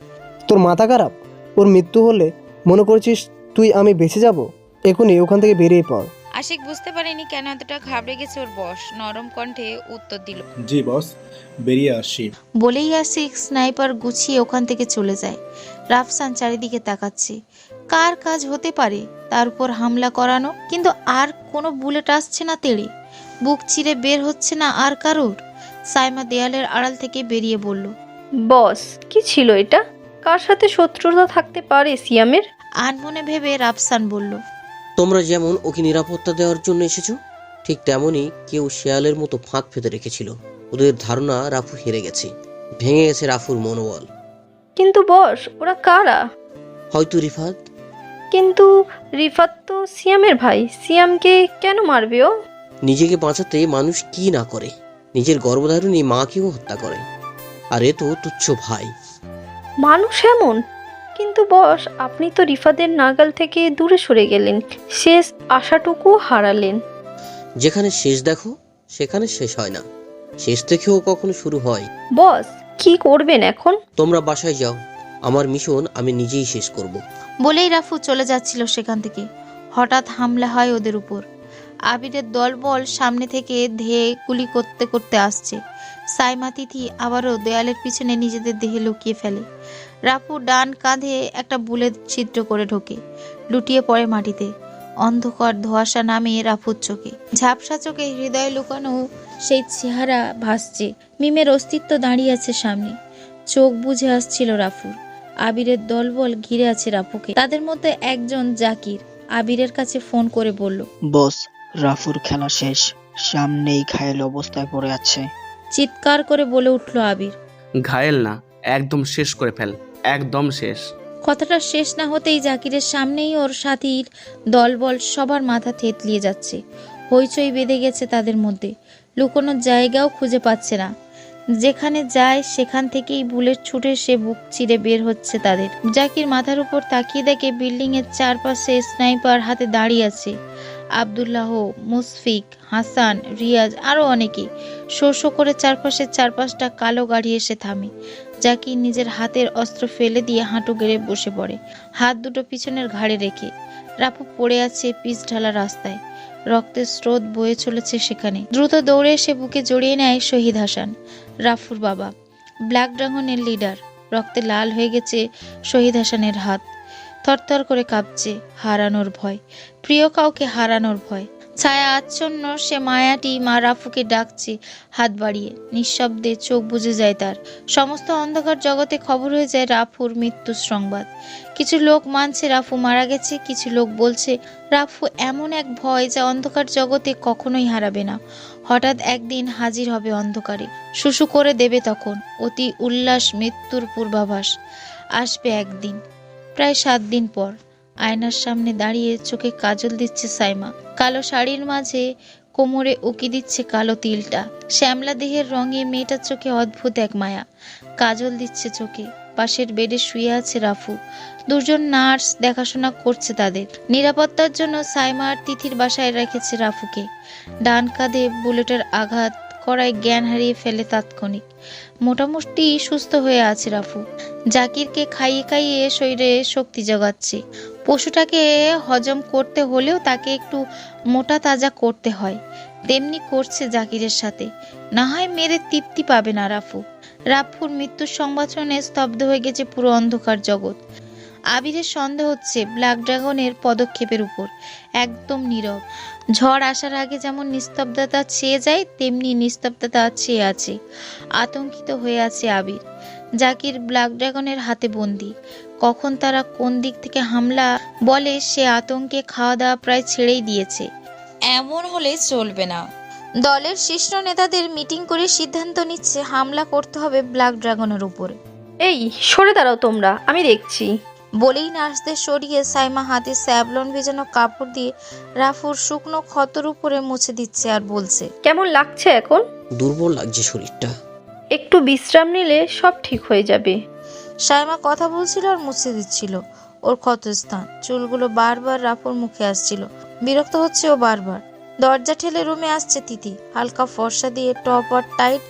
তোর মাথা খারাপ? ওর মৃত্যু হলে মনে করছিস তুই আমি বেঁচে যাব? এখনই ওখান থেকে বেরিয়ে পড়। আশিক বুঝতে পারেনি কেন এতটা ঘাবড়ে গেছে ওর বস। নরম কণ্ঠে উত্তর দিল, জি বস, বেরিয়ে আসছি। বলেই আশিক স্নাইপার গুছিয়ে ওখান থেকে চলে যায়। রাফসান চারিদিকে তাকাচ্ছে। কার কাজ হতে পারে তার উপর হামলা করানো? কিন্তু আর কোনো বুলেট আসছে না তেড়ে, বুক চিরে বের হচ্ছে না আর কারোর। সাইমা দেয়ালের আড়াল থেকে বেরিয়ে বলল, বস কি ছিল এটা? কার সাথে শত্রুতা থাকতে পারে সিয়ামের? আনমনে ভেবে রাফসান বলল, তোমরা যেমন ওকে নিরাপত্তা দেওয়ার জন্য এসেছো, ঠিক তেমনই কেউ শেয়ালের মতো ফাঁক ফেঁদে রেখেছিল। ওদের ধারণা রাফু হেরে গেছে, ভেঙে গেছে রাফুর মনোবল। কিন্তু বস ওরা কারা? হয়তো রিফাত। কিন্তু রিফাত তো সিয়ামের ভাই, সিয়ামকে কেন মারবে ও? নিজেকে বাঁচাতে মানুষ কি না করে, নিজের গর্ভধারিণী মাকেও হত্যা করে। আর এ তো তুচ্ছ ভাই। মানুষ এমন? কিন্তু বস আপনি তো রিফাতের নাগাল থেকে দূরে সরে গেলেন, শেষ আশাটুকু হারালেন। যেখানে শেষ দেখো সেখানে শেষ হয় না, শেষ থেকেও কখনো শুরু হয়। বস কি করবেন এখন? তোমরা বাসায় যাও, আমার মিশন আমি নিজেই শেষ করব। বলেই রাফু চলে যাচ্ছিল সেখান থেকে। হঠাৎ হামলা হয় ওদের উপর। আবিরের দলবল সামনে থেকে ধেয়ে গুলি করতে করতে আসছে। সাইমা তিথি আবারও দেয়ালের পিছনে নিজেদের দেহে লুকিয়ে ফেলে। রাফু ডান কাঁধে একটা বুলেট ছিদ্র করে ঢোকে, লুটিয়ে পড়ে মাটিতে। অন্ধকার ধোঁয়াশা নামে রাফুর চোখে। ঝাপসা চোখে হৃদয় লুকানো সেই চেহারা ভাসছে। মিমের অস্তিত্ব দাঁড়িয়ে আছে সামনে। চোখ বুঝে আসছিল রাফুর। আবিরের দলবল ঘিরে আছে রাফুকে। তাদের মধ্যে একজন জাকির আবিরের কাছে ফোন করে বলল, বস রাফুর খেলা শেষ, সামনেই ঘায়েল অবস্থায় পড়ে আছে। চিৎকার করে বলে উঠল আবির, ঘায়েল না, একদম শেষ করে ফেল, একদম শেষ। কথাটা শেষ না হতেই জাকিরের সামনেই ওর সাথীর দলবল সবার মাথা থেতলিয়ে যাচ্ছে। হইচই বেঁধে গেছে তাদের মধ্যে, লুকোনোর জায়গাও খুঁজে পাচ্ছে না। যেখানে যায় সেখান থেকেই বুলেট ছুটে সে বুক চিরে বের হচ্ছে তাদের। জাকির মাথার উপর তাকিয়ে দেখে বিল্ডিং এর চারপাশে স্নাইপার হাতে দাঁড়িয়ে আছে। আব্দুল্লাহ, মুশফিক, হাসান, রিয়াজ আরো অনেকে শো শো করে চারপাশটা কালো গাড়ি এসে থামে। জাকির নিজের হাতের অস্ত্র ফেলে দিয়ে হাঁটু গেড়ে বসে পড়ে, হাত দুটো পিছনের ঘাড়ে রেখে। রাফু পড়ে আছে পিচ ঢালা রাস্তায়, রক্তের স্রোত বয়ে চলেছে সেখানে। দ্রুত দৌড়ে এসে বুকে জড়িয়ে নেয় শহীদ হাসান, রাফুর বাবা, ব্ল্যাক ড্রাগনের লিডার। রক্তে লাল হয়ে গেছে শহীদ হাসানের হাত, থরথর করে কাঁপছে, হারানোর ভয়, প্রিয় কাউকে হারানোর ভয়। ছায়া আচ্ছন্ন সে মায়াটি মা রাফুকে ডাকছে হাত বাড়িয়ে, নিঃশব্দে চোখ বুজে যায় তার। সমস্ত অন্ধকার জগতে খবর হয়ে যায় রাফুর মৃত্যুর সংবাদ। কিছু লোক মানছে রাফু মারা গেছে, কিছু লোক বলছে রাফু এমন এক ভয় যা অন্ধকার জগতে কখনোই হারাবে না। হঠাৎ একদিন হাজির হবে অন্ধকারে, শুশু করে দেবে তখন অতি উল্লাস মৃত্যুর পূর্বাভাস। আসবে একদিন, প্রায় 7 দিন পর। আয়নার সামনে দাঁড়িয়ে চোখে কাজল দিচ্ছে সাইমা, কালো শাড়ির মাঝে কোমরে উকি দিচ্ছে কালো তিলটা। শ্যামলা দেহের রঙে মেয়েটার চোখে অদ্ভুত এক মায়া, কাজল দিচ্ছে চোখে। পাশের বেডে শুয়ে আছে রাফু, 2 জন নার্স দেখাশোনা করছে তাদের। নিরাপত্তার জন্য সাইমা আর তিথির বাসায় রেখেছে রাফুকে। ডান কাঁধে বুলেটের আঘাত করায় জ্ঞান হারিয়ে ফেলে তাৎক্ষণিক। মোটামুটি সুস্থ হয়ে আছে রাফু, জাকিরকে খাইয়ে খাইয়ে শরীরে শক্তি জোগাচ্ছে। পশুটাকে হজম করতে হলেও তাকে একটু মোটা তাজা করতে হয়, তেমনি করছে জাকিরের সাথে। না হয় মেরে তৃপ্তি পাবে না রাফু। রাফুর মৃত্যুর সংবাদ শুনে স্তব্ধ হয়ে গেছে পুরো অন্ধকার জগৎ। আবিরের সন্দেহ হচ্ছে ব্ল্যাক ড্রাগনের পদক্ষেপের উপর, একদম নীরব। ঝড় আসার আগে যেমন নিস্তব্ধতা ছেয়ে যায়, তেমনি নিস্তব্ধতা ছেয়ে আছে। আতঙ্কিত হয়ে আছে আবির। জাকির ব্ল্যাক ড্রাগনের হাতে বন্দী। কখন তারা কোন দিক থেকে হামলা বলে সে আতঙ্কে খাওয়া দাওয়া প্রায় ছেড়েই দিয়েছে। এমন হলে চলবে না। দলের শীর্ষ নেতাদের মিটিং করে সিদ্ধান্ত নিচ্ছে হামলা করতে হবে ব্ল্যাক ড্রাগনের উপরে। এই সরে দাঁড়াও তোমরা, আমি দেখছি। বলেই নার্সদের সরিয়ে সাইমা হাতে স্যাভলন ভেজানো কাপড় দিয়ে রাফুর শুকনো ক্ষতর উপরে মুছে দিচ্ছে আর বলছে, কেমন লাগছে এখন? দুর্বল লাগছে শরীরটা। একটু বিশ্রাম নিলে সব ঠিক হয়ে যাবে। সাইমা কথা বলছিল আর মুছে দিচ্ছিল ওর ক্ষতস্থান। চুলগুলো বারবার রাফুর মুখে আসছিল, বিরক্ত হচ্ছে ও বারবার। দরজা ঠেলে রুমে আসছে তিথি, হালকা ফর্সা দিয়ে টপ আর টাইট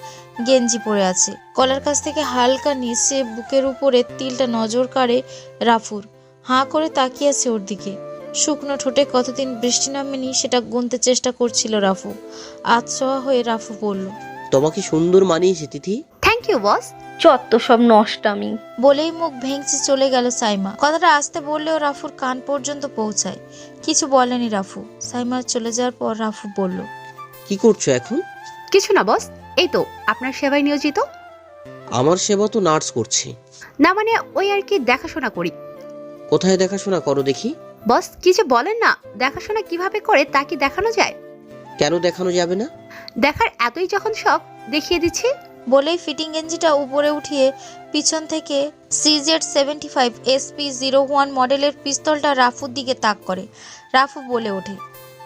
গেঞ্জি পরে আছে। কলার কাছ থেকে হালকা নিচে বুকের উপরে তিলটা নজর কাড়ে রাফুর। হাঁ করে তাকিয়ে আছে ওর দিকে। শুকনো ঠোঁটে কতদিন বৃষ্টি নামেনি সেটা গুনতে চেষ্টা করছিল রাফু। আতশোয়া হয়ে রাফু বলল, তোমাকে সুন্দর মানিয়েছে তিথি। Thank you boss. যত সব নষ্টামি। বলেই মুখ ভেঙচি চলে গেল সাইমা। কথাটা আসতে বললেও রাফুর কান পর্যন্ত পৌঁছায়। কিছু বলেনি রাফু। সাইমা চলে যাওয়ার পর রাফু বলল, কি করছো এখন? কিছু না বস, এই তো আপনার সেবায় নিয়োজিত। আমার সেবা তো নার্স করছে। না মানে ওই আর কি, দেখাশোনা করি। কোথায় দেখাশোনা করো দেখি? বস কিছু বলেন না, দেখাশোনা কিভাবে করে তা কি দেখানো যায়? কেন দেখানো যাবে না? দেখার এতই যখন শখ, দেখিয়ে দিচ্ছি। বলেই ফিটিং গেঞ্জিটা উপরে উঠিয়ে পিছন থেকে CZ-75 SP-01 মডেলের পিস্তলটা রাফুর দিকে তাক করে। রাফু বলে ওঠে,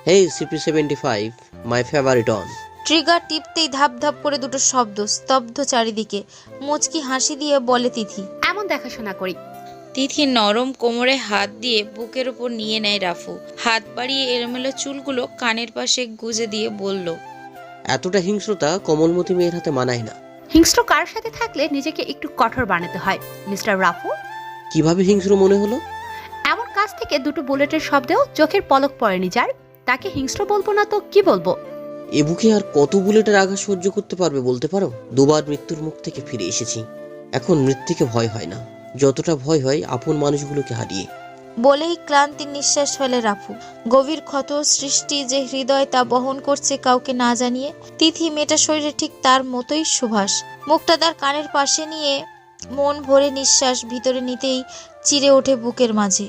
hey CP-75, my favourite one. Trigger টিপতেই ধাপ ধাপ করে দুটো শব্দ, স্তব্ধ চারিদিকে। মুচকি হাসি দিয়ে বলে তিথি, এমন দেখাশোনা করি। তিথি নরম কোমরে হাত দিয়ে বুকের উপর নিয়ে নেয় রাফু। হাত বাড়িয়ে এলোমেলো চুলগুলো কানের পাশে গুজে দিয়ে বলল, এতটা হিংস্রতা কোমলমতি মেয়ের হাতে মানায় না। হিংস্র কার সাথে থাকলে নিজেকে একটু কঠোর বানাতে হয় মিস্টার রাফু। কিভাবে হিংস্র মনে হলো? এমন কাছ থেকে দুটো বুলেটের শব্দেও চোখের পলক পড়েনি যার, তাকে হিংস্র বলবো না তো কি বলবো? এ বুকে আর কত বুলেটের আঘাত সহ্য করতে পারবে বলতে পারো? 2 বার মৃত্যুর মুখ থেকে ফিরে এসেছি, এখন মৃত্যুকে ভয় হয় না যতটা ভয় হয় আপন মানুষগুলোকে হারিয়ে। বলেই ক্লান্তির নিঃশ্বাস ফেলে রাফু। গভীর ক্ষত সৃষ্টি যে হৃদয় তা বহন করছে কাউকে না জানিয়ে। তিথি মেয়েটা শরীরে ঠিক তার মতোই সুভাষ। মুখটা তার কানের পাশে নিয়ে মন ভরে নিঃশ্বাস ভিতরে নিতেই চিরে ওঠে বুকের মাঝে।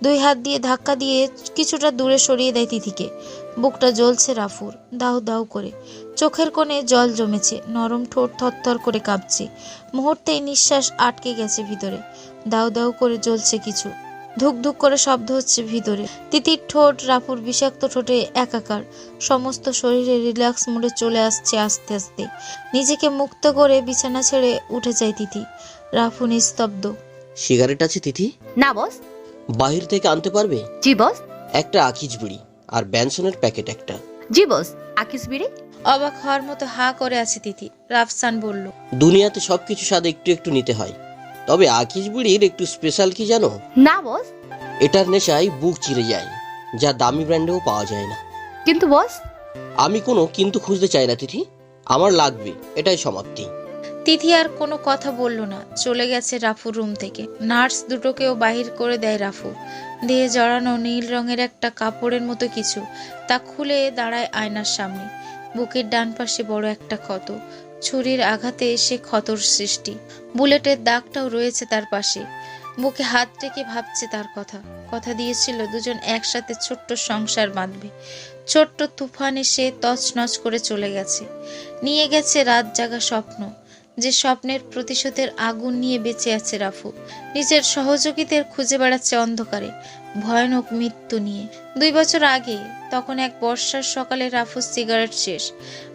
2 হাত দিয়ে ধাক্কা দিয়ে কিছুটা দূরে সরিয়ে দেয় তিথিকে। বুকটা জ্বলছে রাফুর দাউ দাউ করে। চোখের কোণে জল জমেছে, নরম ঠোঁট থরথর করে কাঁপছে। মুহূর্তেই নিঃশ্বাস আটকে গেছে ভিতরে, দাউ দাউ করে জ্বলছে কিছু, ধুক ধুক করে শব্দ হচ্ছে ভিতরে। তিতির ঠোঁট রাফুর বিষাক্ত ঠোঁটে একাকার, সমস্ত শরীরে রিল্যাক্স মুডে চলে আসছে আস্তে আস্তে। নিজেকে মুক্ত করে বিছানা ছেড়ে উঠে যায় তিথি। রাফু নিস্তব্ধ। সিগারেট আছে তিথি? না বস। বাহির থেকে আনতে পারবে? জি বস। একটা আকিজ বিড়ি আর ব্যানসনের প্যাকেট একটা। জি বস। আকিস বিড়ি? অবাক হওয়ার মতো হা করে আছে তিথি। রাফসান বলল, দুনিয়াতে সবকিছু স্বাদ একটু একটু নিতে হয়, তবে আকিজ বিড়ির একটু স্পেশাল কি জানো? না বস। এটার নেশায় বুক চিরে যায়, যা দামি ব্র্যান্ডেও পাওয়া যায় না। কিন্তু বস। আমি কোনো কিন্তু খুঁজতে চাই না তিথি, আমার লাগবে, এটাই সমাপ্তি। তিথি আর কোনো কথা বলল না, চলে গেছে রাফুর রুম থেকে। নার্স দুটোকেও বাহির করে দেয় রাফু। দেহে জড়ানো নীল রঙের একটা কাপড়ের মতো কিছু, তা খুলে দাঁড়ায় আয়নার সামনে। বুকের ডান পাশে বড় একটা ক্ষত, ছুরির আঘাতে এসে ক্ষতর সৃষ্টি। বুলেটের দাগটাও রয়েছে তার পাশে। বুকে হাত রেখে ভাবছে তার কথা দিয়েছিল দুজন একসাথে ছোট্ট সংসার বাঁধবে। ছোট্ট তুফান এসে তছনছ করে চলে গেছে, নিয়ে গেছে রাত জাগা স্বপ্ন। যে স্বপ্নের প্রতিশোধের আগুন নিয়ে বেঁচে আছে রাফু, নিজের সহযোগীদের খুঁজে বেড়াচ্ছে অন্ধকারে, ভয়ানক মৃত্যু নিয়ে। 2 বছর আগে, তখন এক বর্ষার সকালে রাফুর সিগারেট শেষ।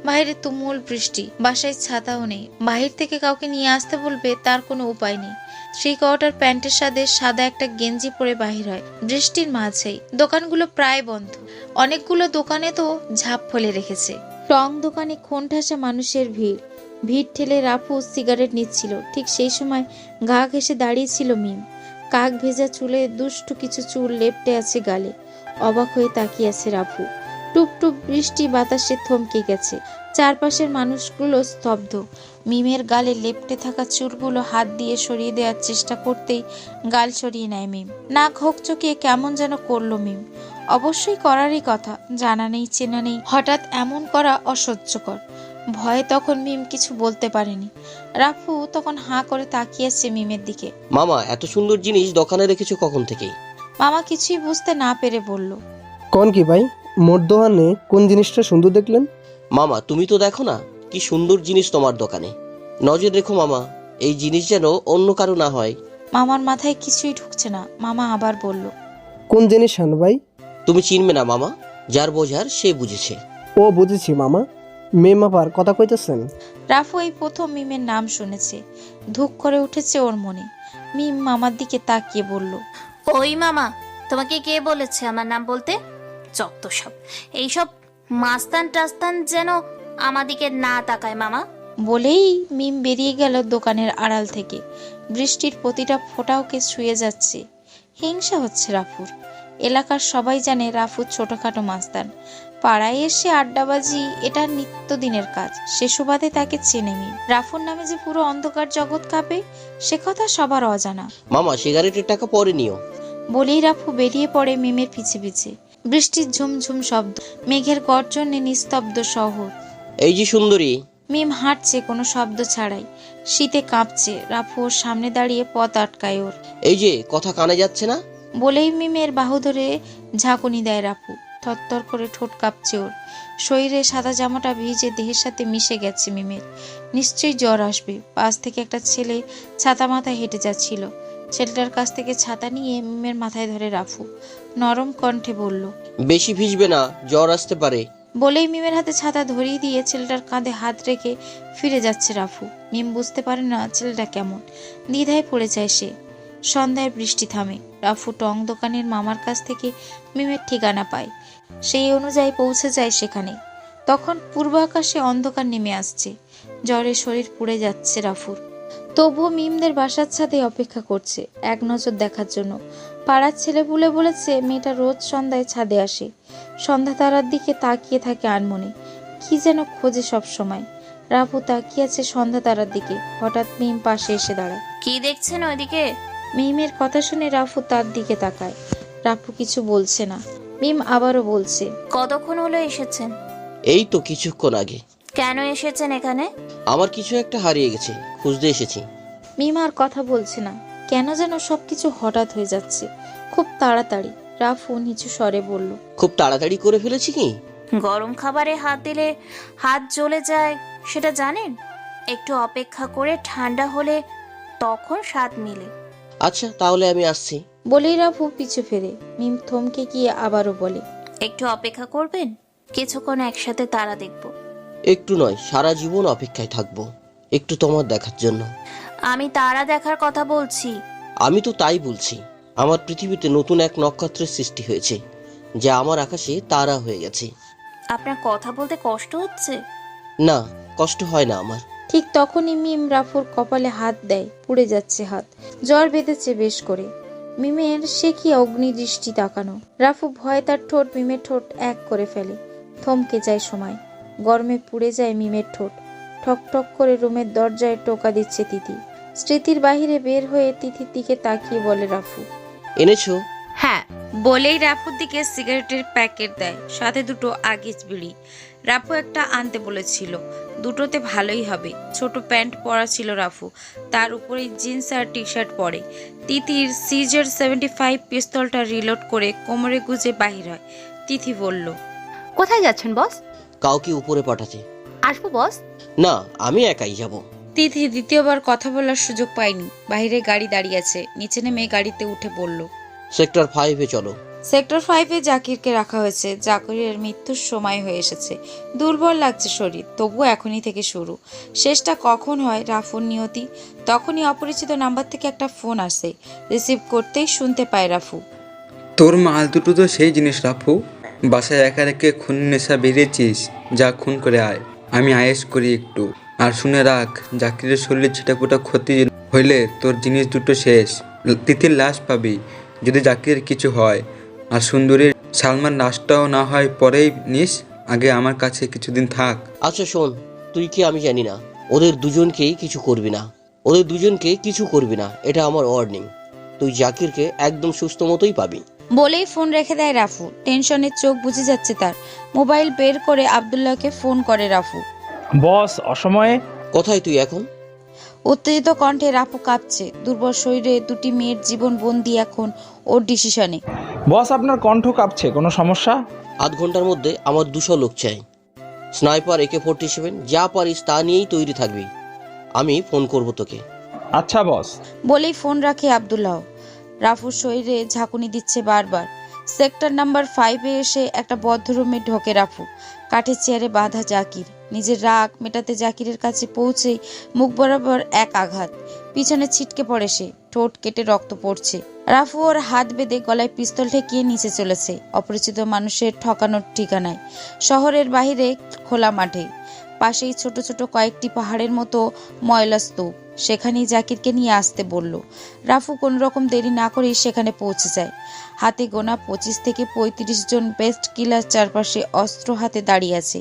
বাইরে তুমুল বৃষ্টি, বাসায় ছাতাও নেই। বাহির থেকে কাউকে নিয়ে আসতে বলবে, তার কোনো উপায় নেই। 3 কোয়ার্টার প্যান্টের সাথে সাদা একটা গেঞ্জি পরে বাহির হয় বৃষ্টির মাঝেই। দোকানগুলো প্রায় বন্ধ, অনেকগুলো দোকানে তো ঝাঁপ ফেলে রেখেছে। টং দোকানে কোণঠাসা মানুষের ভিড় ঠেলে রাফু সিগারেট নিচ্ছিল। ঠিক সেই সময় গা ঘেঁষে দাঁড়িয়েছিল মিম। কাক ভেজা চুলে দুষ্টু কিছু চুল লেপ্টে আছে গালে। অবাক হয়ে তাকিয়ে আছে রাফু। টুপ টুপ বৃষ্টি বাতাসে থমকে গেছে, চারপাশের মানুষগুলো স্তব্ধ। মিমের গালে লেপ্টে থাকা চুলগুলো হাত দিয়ে সরিয়ে দেওয়ার চেষ্টা করতেই গাল সরিয়ে নেয় মিম। নাক হকচকিয়ে কেমন যেন করলো মিম। অবশ্যই করারই কথা, জানা নেই চেনা নেই, হঠাৎ এমন করা অসহ্যকর। ভয়ে তখন মিম কিছু বলতে পারেনি। রাফু তখন হাঁ করে তাকিয়েছে মিমের দিকে। মামা, এত সুন্দর জিনিস দোকানে রেখেছো কখন থেকে? মামা কিছুই বুঝতে না পেরে বলল, কোন কি ভাই, মোর দোকানে কোন জিনিসটা সুন্দর দেখলেন? মামা, তুমি তো দেখো না কি সুন্দর জিনিস তোমার দোকানে। নজর রেখো মামা, এই জিনিস যেন অন্য কারো না হয়। মামার মাথায় কিছুই ঢুকছে না। মামা আবার বলল, কোন জিনিস শান ভাই? তুমি চিনবে না মামা, যার বোঝার সে বুঝেছে। ও বুঝেছি মামা, মেম আবার কথা কইতেছেন। রাফু এই প্রথম মিমের নাম শুনেছে। ধুক করে উঠেছে ওর মনে। মিম মামার দিকে তাকিয়ে বলল, ওই মামা, তোমাকে কে বলেছে আমার নাম বলতে? যত সব এইসব মাস্তান টাস্তান যেন আমাদিকে না তাকায় মামা। বলেই মিম বেরিয়ে গেল দোকানের আড়াল থেকে। বৃষ্টির প্রতিটা ফোঁটাওকে ছুঁয়ে যাচ্ছে। হিংসা হচ্ছে রাফুর। এলাকার সবাই জানে রাফু ছোটখাটো মাস্তান। পাড়ায় এসে আড্ডাবাজি এটা নিত্যদিনের কাজ। সে সুবাদে তাকে চেনে মিম। রাফুর নামে যে পুরো অন্ধকার জগৎ কাঁপে, সে কথা সবার অজানা। মামা, সিগারেটের টাকা পরে নিও। বলেই রাফু বেরিয়ে পড়ে মিমের পিছে পিছে। বৃষ্টির ঝুমঝুম শব্দ, মেঘের গর্জনে নিস্তব্ধ শহর। এই যে সুন্দরী। মিম হাঁটছে কোনো শব্দ ছাড়াই, শীতে কাঁপছে। রাফু ওর সামনে দাঁড়িয়ে পথ আটকায় ওর। এই যে কথা কানে যাচ্ছে না। বলেই মিমের বাহু ধরে ঝাঁকুনি দেয় রাফু। থরথর করে ঠোঁট কাঁপছে ওর। শরীরে সাদা জামাটা ভিজে দেহের সাথে মিশে গেছে মিমের। নিশ্চয়ই জ্বর আসবে। পাশ থেকে একটা ছেলে ছাতা মাথায় হেঁটে যাচ্ছিল। ছেলেটার কাছ থেকে ছাতা নিয়ে মিমের মাথায় ধরে রাফু নরম কণ্ঠে বলল, বেশি ভিজবে না, জ্বর আসতে পারে। বলেই মিমের হাতে ছাতা ধরিয়ে দিয়ে ছেলেটার কাঁধে হাত রেখে ফিরে যাচ্ছে রাফু। মিম বুঝতে পারে না ছেলেটা কেমন, দ্বিধায় পড়ে যায় সে। সন্ধ্যায় বৃষ্টি থামে। রাফু টং দোকানের মামার কাছ থেকে মিমের ঠিকানা পায়। সেই অনুযায়ী পৌঁছে যায় সেখানে। তখন পূর্ব আকাশে অন্ধকার নেমে আসছে। জ্বরে শরীর পুড়ে যাচ্ছে রাফুর। তবুও মিমদের বাসার ছাদে অপেক্ষা করছে এক নজর দেখার জন্য। পাড়ার ছেলে বলেছে মেয়েটা রোজ সন্ধ্যায় ছাদে আসে। সন্ধ্যা তারার দিকে তাকিয়ে থাকে আনমনে, কি যেন খোঁজে সব সময়। রাফু তাকিয়ে আছে সন্ধ্যা তারার দিকে। হঠাৎ মিম পাশে এসে দাঁড়ায়। কি দেখছেন ওইদিকে? মিমের কথা শুনে রাফু তার দিকে তাকায়। রাফু কিছু বলছে না। মিম আবারও বলছে, কতক্ষণ হলো এসেছেন? এই তো কিছুক্ষণ আগে। কেন এসেছেন এখানে? আমার কিছু একটা হারিয়ে গেছে, খুঁজতে এসেছি। মিম আর কথা বলছে না। কেন যেন সবকিছু হঠাৎ হয়ে যাচ্ছে, খুব তাড়াতাড়ি। রাফু নিচু স্বরে বলল, খুব তাড়াতাড়ি করে ফেলেছি কি? গরম খাবারে হাত দিলে হাত জ্বলে যায় সেটা জানেন? একটু অপেক্ষা করে ঠান্ডা হলে তখন স্বাদ মিলে। আচ্ছা তাহলে আমি আসছি। বলেই রাফু পিছু ফেরে। মিম থমকে গিয়ে আবারও বলে, একটু অপেক্ষা করবেন? কিছুক্ষণ একসাথে তারা দেখব। একটু নয়, সারা জীবন অপেক্ষায় থাকবো, একটু তোমার দেখার জন্য। আমি তারা দেখার কথা বলছি। আমি তো তাই বলছি। আমার পৃথিবীতে নতুন এক নক্ষত্রের সৃষ্টি হয়েছে, যা আমার আকাশে তারা হয়ে গেছে। আপনার কথা বলতে কষ্ট হচ্ছে? না, কষ্ট হয় না আমার। ঠিক তখনই মিম রাফুর কপালে হাত দেয়। পুড়ে যাচ্ছে হাত, জ্বর বেঁধেছে বেশ করে। মিমের সে কি অগ্নিদৃষ্টি তাকানো। রাফু ভয়ে তার ঠোঁট মিমের ঠোঁট এক করে ফেলে। থমকে যায় সময়। গরমে পুড়ে যায় মিমের ঠোঁট। ঠক ঠক করে রুমের দরজায় টোকা দিচ্ছে তিথি। স্মৃতির বাহিরে বের হয়ে তিথির দিকে তাকিয়ে বলে রাফু, এনেছো? হ্যাঁ। বলেই রাফুর দিকে সিগারেটের প্যাকেট দেয়, সাথে দুটো আগিজ বিড়ি। রাফু একটা আনতে বলেছিল, দুটোতে ভালোই হবে। ছোট প্যান্ট পরা ছিল রাফু, তার উপরে জিন্স আর টি শার্ট পরে। তিথির সিজার 75 পিস্তলটা রিলোড করে কোমরে গুজে বাহির হয়। তিথি বলল, কোথায় যাচ্ছেন বস? কাউকে উপরে পাঠাতে। আসবো বস। না, আমি একাই যাব। তিথি দ্বিতীয়বার কথা বলার সুযোগ পায়নি। বাইরে গাড়ি দাঁড়িয়ে আছে, নিচে নেমে গাড়িতে উঠে বলল, সেক্টর 5-এ চলো। সেক্টর 5-এ জাকিরকে রাখা হয়েছে। জাকিরের মৃত্যুর সময় হয়ে এসেছে। দুর্বল লাগছে শরীর, তবুও এখনই থেকে শুরু। শেষটা কখন হয় রাফুর নিয়তি। তখনই অপরিচিত নাম্বার থেকে একটা ফোন আসে। রিসিভ করতেই শুনতে পায় রাফু, তোর মাল দুটো তো সেই জিনিস রাফু। বাসায় একা রেখে খুন নেশা বেরিয়েছিস, যা খুন করে আয়, আমি আয়েস করি একটু। আর শুনে রাখ, জাকিরের শরীরে ছিটাফোটা ক্ষতি হইলে তোর জিনিস দুটো শেষ। তিথির লাশ পাবি যদি জাকিরের কিছু হয়। আর সুন্দরীর সালমান লাশটাও না হয় পরেই নিস, আগে আমার কাছে কিছুদিন থাক। আচ্ছা শোন, তুই কি আমি জানি না, ওদের দুজনকেই কিছু করবি না। ওদের দুজনকে কিছু করবি না, এটা আমার ওয়ার্নিং। তুই জাকিরকে একদম সুস্থ মতোই পাবি। বলেই ফোন রেখে দেয় রাফু। টেনশনের চোখ বুঝে যাচ্ছে তার। মোবাইল বের করে আব্দুল্লাহকে ফোন করে রাফু। বস অসময়ে? কোথায় তুই এখন? উত্তেজিত কণ্ঠে রাফু কাঁপছে। দুর্বল শরীরে দুটি মেয়ের জীবন বন্দি এখন ওর ডিসিশনে। বস আপনার কণ্ঠ কাঁপছে, কোনো সমস্যা? আধ ঘন্টার মধ্যে আমার 200 লোক চাই। স্নাইপার, AK-47, যা পারিস তা নিয়েই তৈরি থাকবি। আমি ফোন করব তোকে। আচ্ছা বস। বলেই ফোন রাখে আব্দুল্লাহ। রাফুর শরীরে ঝাঁকুনি দিচ্ছে বারবার। সেক্টর নাম্বার 5-এ এসে একটা বদ্ধ রুমে ঢোকে রাফু। কাঠের চেয়ারে বাঁধা জাকির। নিজের রাগ মেটাতে জাকিরের কাছে পৌঁছেই মুখ বরাবর এক আঘাত। পিছনে ছিটকে পড়ে সে, ঠোঁট কেটে রক্ত পড়ছে। রাফু ওর হাত বেঁধে গলায় পিস্তল ঠেকিয়ে নিচে চলেছে। অপরিচিত মানুষের ঠকানোর ঠিকানায়, শহরের বাইরে খোলা মাঠে। পাশেই ছোট ছোট কয়েকটি পাহাড়ের মতো ময়লা স্তূপ। সেখানেই জাকিরকে নিয়ে আসতে বলল। রাফু কোন রকম দেরি না করেই সেখানে পৌঁছে যায়। হাতে গোনা 25 থেকে 35 জন বেস্ট কিলার চারপাশে অস্ত্র হাতে দাঁড়িয়ে আছে।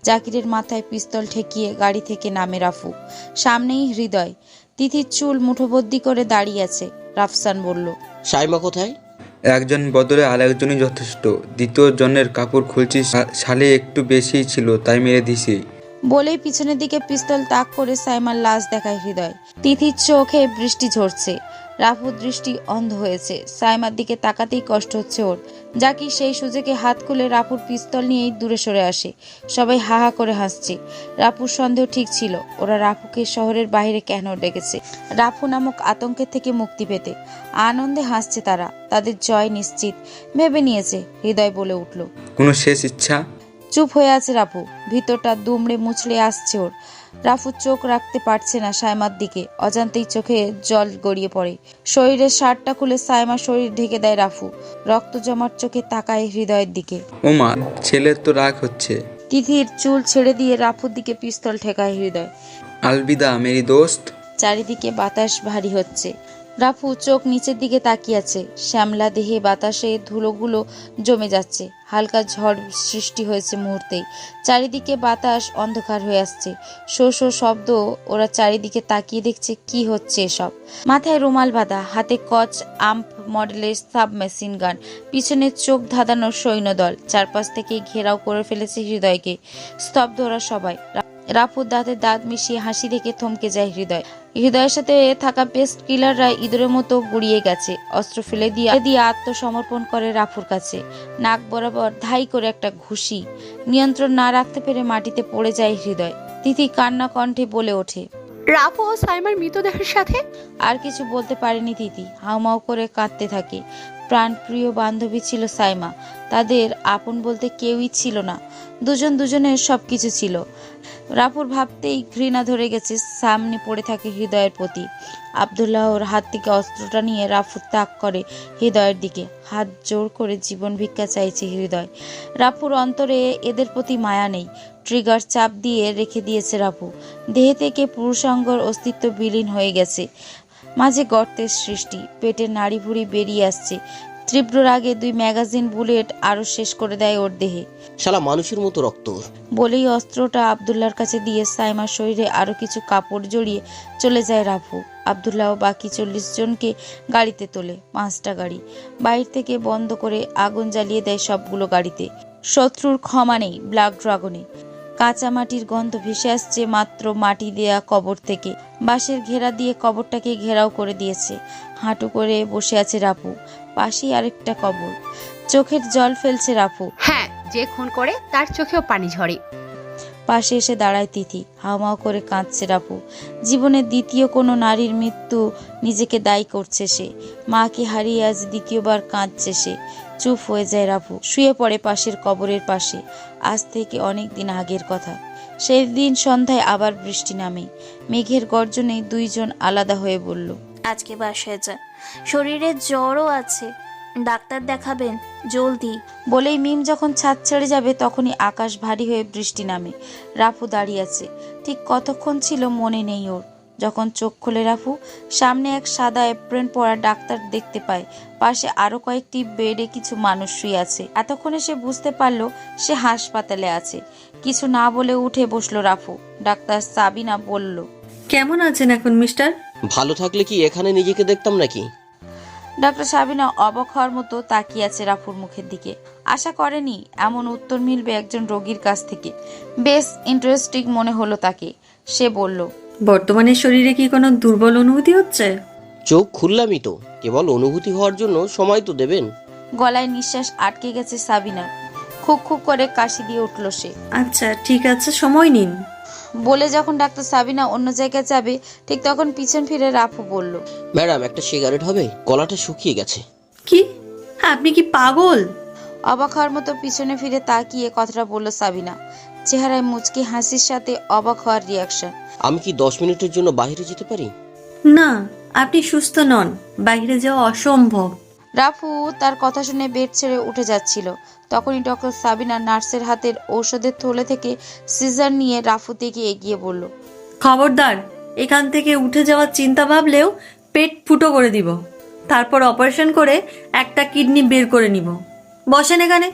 জাকিরের মাথায় পিস্তল ঠেকিয়ে গাড়ি থেকে নামে রাফু। সামনেই হৃদয়। তিথির চুল মুঠোবদ্ধি করে দাঁড়িয়ে আছে। রাফসান বলল, সাইমা কোথায়? একজন বদলে আরেকজনই যথেষ্ট। দ্বিতীয় জনের কাপড় খুলছিস, শালে একটু বেশিই ছিল, তাই মেরে দিছি। বলেই পিছনের দিকে পিস্তল তাক করে সাইমার লাশ দেখায় হৃদয়। তিথির চোখে বৃষ্টি ঝরছে। রাফুর দৃষ্টি অন্ধ হয়েছে। সাইমার দিকে তাকাতেই কষ্ট হচ্ছে ওর। জাকির সেই সুযোগে হাত খুলে রাফুর পিস্তল নিয়েই দূরে সরে আসে। সবাই হা হা করে হাসছে। রাফুর সন্দেহ ঠিক ছিল। ওরা রাফুকে শহরের বাইরে কেন ডেকেছে, রাফু নামক আতঙ্কের থেকে মুক্তি পেতে। আনন্দে হাসছে তারা। তাদের জয় নিশ্চিত ভেবে নিয়েছে। হৃদয় বলে উঠল, কোনো শেষ ইচ্ছা? চুপ হয়ে আছে রাফু। ভিতরটা দুমড়ে মুচড়ে আসছে ওর। রাফু চোখ রাখতে পারছে না সাইমার দিকে। অজান্তেই চোখে জল গড়িয়ে পড়ে। শরীরের শার্টটা খুলে সাইমার শরীর ঢেকে দেয় রাফু। রক্ত জমার চোখে তাকায় হৃদয়ের দিকে। ওমা, ছেলের তো রাগ হচ্ছে। তিথির চুল ছেড়ে দিয়ে রাফুর দিকে পিস্তল ঠেকায় হৃদয়। আলবিদা মেরি দোস্ত। চারিদিকে বাতাস ভারী হচ্ছে। রাফু চোখ নিচের দিকে তাকিয়ে আছে। শ্যামলা দেহে বাতাসে ধুলোগুলো জমে যাচ্ছে। হালকা ঝড় সৃষ্টি হয়েছে মুহূর্তেই। চারিদিকে বাতাস অন্ধকার হয়ে আসছে। শো শো শব্দ। ওরা চারিদিকে তাকিয়ে দেখছে কি হচ্ছে এসব। মাথায় রুমাল বাঁধা, হাতে কচ আম্প মডেলের সাব মেশিন গান, পিছনে চোখ ধাঁধানো সৈন্যদল চারপাশ থেকে ঘেরাও করে ফেলেছে হৃদয়কে। স্তব্ধ ওরা সবাই। রাফুর দাঁতে দাঁত মিশিয়ে হাসি দেখে থমকে যায় হৃদয়। হৃদয়ের সাথে থাকা পেস্ট কিলাররা ইঁদুরের মতো গুড়িয়ে গেছে। অস্ত্র ফেলে দিয়ে আত্মসমর্পণ করে রাফুর কাছে। নাক বরাবর তারপর ধাই করে একটা ঘুষি। নিয়ন্ত্রণ না রাখতে পেরে মাটিতে পড়ে যায় হৃদয়। তিথি কান্না কণ্ঠে বলে ওঠে, রাফু ও সাইমার মৃতদেহের সাথে। আর কিছু বলতে পারেনি তিথি, হাউমাউ করে কাঁদতে থাকে। প্রাণপ্রিয় বান্ধবী ছিল সাইমা, তাদের আপন বলতে কেউই ছিল না। দুজন দুজনের সবকিছু ছিল। রাফুর ভাবতেই ঘৃণা ধরে গেছে সামনে পড়ে থাকে হৃদয়ের প্রতি। আব্দুল্লাহর হাত থেকে অস্ত্রটা নিয়ে রাফু তাক করে হৃদয়ের দিকে। হাত জোর করে জীবন ভিক্ষা চাইছে হৃদয়। রাফুর অন্তরে এদের প্রতি মায়া নেই। ট্রিগার চাপ দিয়ে রেখে দিয়েছে রাফু। দেহ থেকে পুরুষাঙ্গর অস্তিত্ব বিলীন হয়ে গেছে। মাঝে গর্তের সৃষ্টি, পেটের নাড়ি ভুড়ি বেরিয়ে আসছে। তীব্র রাগে 2 ম্যাগাজিন বুলেট আরো শেষ করে দেয় ওর দেহে। শালা মানুষের মতো রক্ত। বলেই অস্ত্রটা আব্দুল্লাহর কাছে দিয়ে সাইমার শরীরে আরো কিছু কাপড় জড়িয়ে চলে যায় রাফু। আব্দুল্লাহ বাকি 40 জনকে গাড়িতে তোলে। 5টা গাড়ি বাইরে থেকে বন্ধ করে আগুন জ্বালিয়ে দেয় সবগুলো গাড়িতে। শত্রুর ক্ষমা নেই ব্ল্যাক ড্রাগনে। কাঁচা মাটির গন্ধ ভেসে আসছে মাত্র মাটি দেয়া কবর থেকে। বাঁশের ঘেরা দিয়ে কবরটাকে ঘেরাও করে দিয়েছে। হাঁটু করে বসে আছে রাফু। পাশেই আরেকটা কবর। চোখের জল ফেলছে রাফু। হ্যাঁ, যে খুন করে তার চোখেও পানি ঝরে। পাশে এসে দাঁড়ায় তিথি। হাওমাও করে কাঁদছে রাফু। জীবনের দ্বিতীয় কোনো নারীর মৃত্যু নিজেকে দায়ী করছে সে। মাকে হারিয়ে আজ দ্বিতীয়বার কাঁদছে সে। চুপ হয়ে যায় রাফু। শুয়ে পড়ে পাশের কবরের পাশে। আজ থেকে অনেক দিন আগের কথা। সেই দিন সন্ধ্যায় আবার বৃষ্টি নামে। মেঘের গর্জনে 2 জন আলাদা হয়ে বলল, আজকে বাসায় যা, শরীরে জ্বরও আছে, ডাক্তার দেখাবেন জলদি। বলেই মিম যখন ছাদ ছেড়ে যাবে তখনই আকাশ ভারী হয়ে বৃষ্টি নামে। রাফু দাঁড়িয়ে আছে। ঠিক কতক্ষণ ছিল মনে নেই ওর। যখন চোখ খুলে রাফু সামনে এক সাদা এপ্রন পরা ডাক্তার দেখতে পায়। পাশে আরো কয়েকটি বেডে কিছু মানুষ শুয়ে আছে। এতক্ষণে সে বুঝতে পারলো সে হাসপাতালে আছে। কিছু না বলে উঠে বসলো রাফু। ডাক্তার সাবিনা বলল, কেমন আছেন এখন মিস্টার? ভালো থাকলে কি এখানে নিজেকে দেখতাম নাকি? ডাক্তার সাবিনা অবাক হওয়ার মতো তাকিয়ে আছে রাফুর মুখের দিকে। আশা করেনি এমন উত্তর মিলবে একজন রোগীর কাছ থেকে। বেশ ইন্টারেস্টিং মনে হলো তাকে। সে বলল, বর্তমানে শরীরে কি কোনো দুর্বল অনুভূতি হচ্ছে? চোখ খুললামই তো, কেবল অনুভূতি হওয়ার জন্য সময় তো দেবেন। গলায় নিঃশ্বাস আটকে গেছে সাবিনার। খুব খুব করে কাশি দিয়ে উঠল সে। আচ্ছা ঠিক আছে, সময় নিন। বলে যখন ডাক্তার সাবিনা অন্য জায়গায় যাবে ঠিক তখন পিছন ফিরে রাফু বলল, ম্যাডাম একটা সিগারেট হবে? গলাটা শুকিয়ে গেছে। কি? আপনি কি পাগল? অবাক হওয়ার মতো পিছনে ফিরে তাকিয়ে কথাটা বলল সাবিনা। চেহারায় মুচকি হাসির সাথে অবাক হওয়ার রিয়াকশন। আমি কি 10 মিনিটের জন্য বাইরে যেতে পারি? না, আপনি সুস্থ নন, বাইরে যাওয়া অসম্ভব। রাফু তার কথা শুনে বেড ছেড়ে উঠে যাচ্ছিল। তখনই ডক্টর সাবিনা নার্সের হাতের ঔষধের থলে থেকে সিজার নিয়ে রাফু থেকে এগিয়ে বলল, খবরদার, এখান থেকে উঠে যাওয়ার চিন্তা ভাবলেও পেট ফুটো করে দিব। তারপর অপারেশন করে একটা কিডনি বের করে নিব। বসেন এখানে।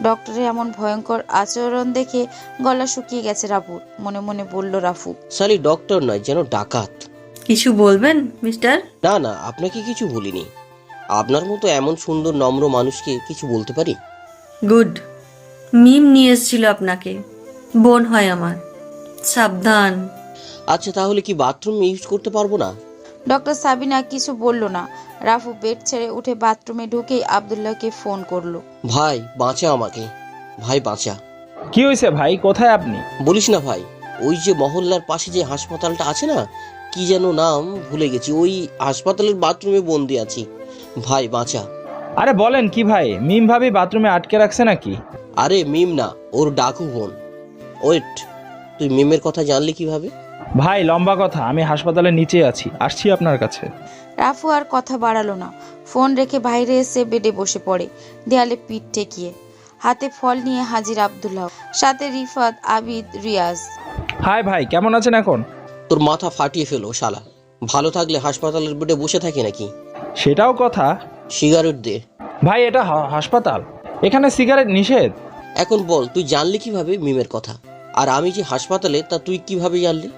ডক্টরের এমন ভয়ঙ্কর আচরণ দেখে গলা শুকিয়ে গেছে রাফুর। মনে মনে বলল রাফু, সালি ডক্টর নয়, যেন ডাকাত। কিছু বলবেন মিস্টার? না না, আপনাকে কিছু বলিনি। আপনার মতো এমন সুন্দর নম্র মানুষকে কিছু বলতে পারি? গুড। মিম নিয়ে এসেছিল আপনাকে, বোন হয় আমার। সাবধান। আচ্ছা তাহলে কি বাথরুম ইউজ করতে পারবো না? ডক্টর সাবিনা কিছু বলল না। রাফু বেড ছেড়ে উঠে বাথরুমে ঢুকেই আব্দুল্লাহকে ফোন করলো। ভাই বাঁচা আমাকে, ভাই বাঁচা। কি হয়েছে ভাই, কোথায় আপনি? বলিস না ভাই, ওই যে মহল্লার পাশে যে হাসপাতালটা আছে না, কি যেন নাম ভুলে গেছি, ওই হাসপাতালের বাথরুমে বন্দি আছি, ভাই বাঁচা। আরে বলেন কি ভাই, মিম ভাবি বাথরুমে আটকে রাখছে নাকি? আরে মিম না, ওর ডাকু বোন। ওয়েট, তুই মিমের কথা জানলি কিভাবে? ভাই লম্বা কথা, আমি হাসপাতালের নিচে আছি, আসছি আপনার কাছে। রাফু আর কথা বাড়ালো না। ফোন রেখে বাইরে এসে বেডে বসে পড়ে, দেয়ালে পিঠ ঠেকিয়ে। হাতে ফল নিয়ে হাজির আব্দুল্লাহ, সাথে রিফাত, আবিদ, রিয়াজ। হাই ভাই, কেমন আছেন এখন? তোর মাথা ফাটিয়ে ফেলো শালা। ভালো থাকলে হাসপাতালের বেডে বসে থাকে নাকি? সেটাও কথা। সিগারেট দে ভাই, এটা হাসপাতাল, এখানে সিগারেট নিষেধ। এখন বল, তুই জানলি কিভাবে মিমের কথা? আর আমি যে হাসপাতালে, তা তুই কিভাবে জানলি?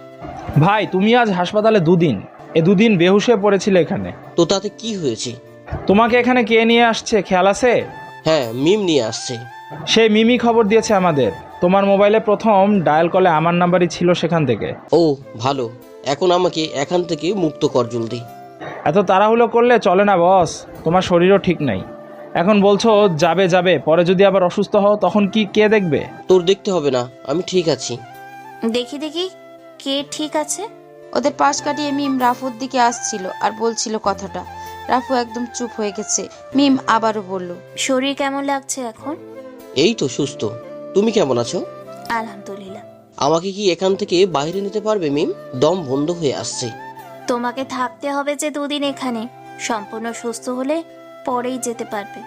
ভাই তুমি আজ হাসপাতালে 2 দিন, এ 2 দিন বেহুশ হয়ে পড়েছিলে এখানে। তো তাতে কি হয়েছে? তোমাকে এখানে কে নিয়ে আসছে খেয়াল আছে? হ্যাঁ, মিম নিয়ে আসছে। সেই মিমি খবর দিয়েছে আমাদের। তোমার মোবাইলে প্রথম ডায়াল কলে আমার নাম্বারই ছিল সেখান থেকে। ও ভালো, এখন আমাকে এখান থেকে মুক্ত কর জলদি। এত তাড়াহুড়ো করলে চলে না বস, তোমার শরীরও ঠিক নাই। এখন বলছো যাবে যাবে, পরে যদি আবার অসুস্থ হও তখন কে দেখবে? তোর দেখতে হবে না, আমি ঠিক আছি। দেখি দেখি কে ঠিক আছে। ওদের পাশ কাটিয়ে মিম রাফুর দিকে আসছিল আর বলছিল কথাটা। রাফু একদম চুপ হয়ে গেছে। মিম আবারও বলল, শরীর কেমন লাগছে এখন? এই তো সুস্থ। তুমি কেমন আছো? আলহামদুলিল্লাহ। আমাকে কি এখান থেকে বাইরে নিতে পারবে মিম? দম বন্ধ হয়ে আসছে। তোমাকে থাকতে হবে যে 2 দিন এখানে, সম্পূর্ণ সুস্থ হলে পরেই যেতে পারবে।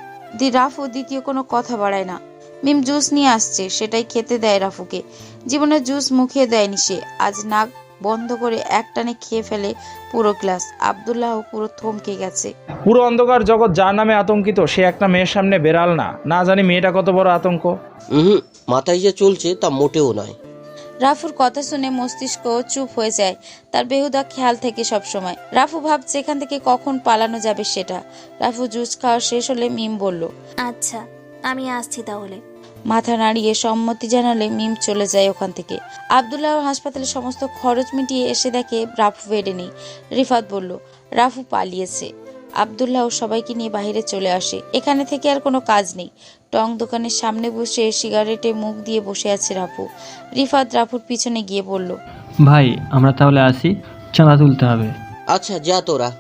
রাফু দ্বিতীয় কোনো কথা বাড়ায় না। মিম জুস নিয়ে আসছে, সেটাই খেতে দেয় রাফুকে। জীবনে জুস মুখে দেয়নি সে। আজ নাক বন্ধ করে একটানে খেয়ে ফেলে পুরো গ্লাস। আব্দুল্লাহ পুরো থমকে গেছে। পুরো অন্ধকার জগৎ যার নামে আতঙ্কিত, সে একটা মেয়ের সামনে বেরাল না, না জানি মেয়েটা কত বড় আতঙ্ক। মাথায় যে চলছে তা মোটেও নয়। রাফুর কথা শুনে মস্তিষ্ক চুপ হয়ে যায়, তার বেহুদা খেয়াল থেকে সব সময়। রাফু ভাবছে এখান থেকে কখন পালানো যাবে সেটা। রাফু জুস খাওয়া শেষ হলে মিম বলল, আচ্ছা আমি আসছি তাহলে। মাথা নাড়িয়ে সম্মতি জানালে মিম চলে যায় ওখান থেকে। আব্দুল্লাহ হাসপাতালে সমস্ত খরচ মিটিয়ে এসে দেখে রাফু বেডে নেই। রিফাত বলল, রাফু পালিয়েছে। আব্দুল্লাহ সবাইকে নিয়ে বাইরে চলে আসে। এখানে থেকে আর কোনো কাজ নেই। টং দোকানের সামনে বসে সিগারেটে মুখ দিয়ে বসে আছে রাফু। রিফাত রাফুর পিছনে গিয়ে বলল, ভাই আমরা তাহলে আসি, চাঁদা তুলতে হবে। আচ্ছা যা তোরা।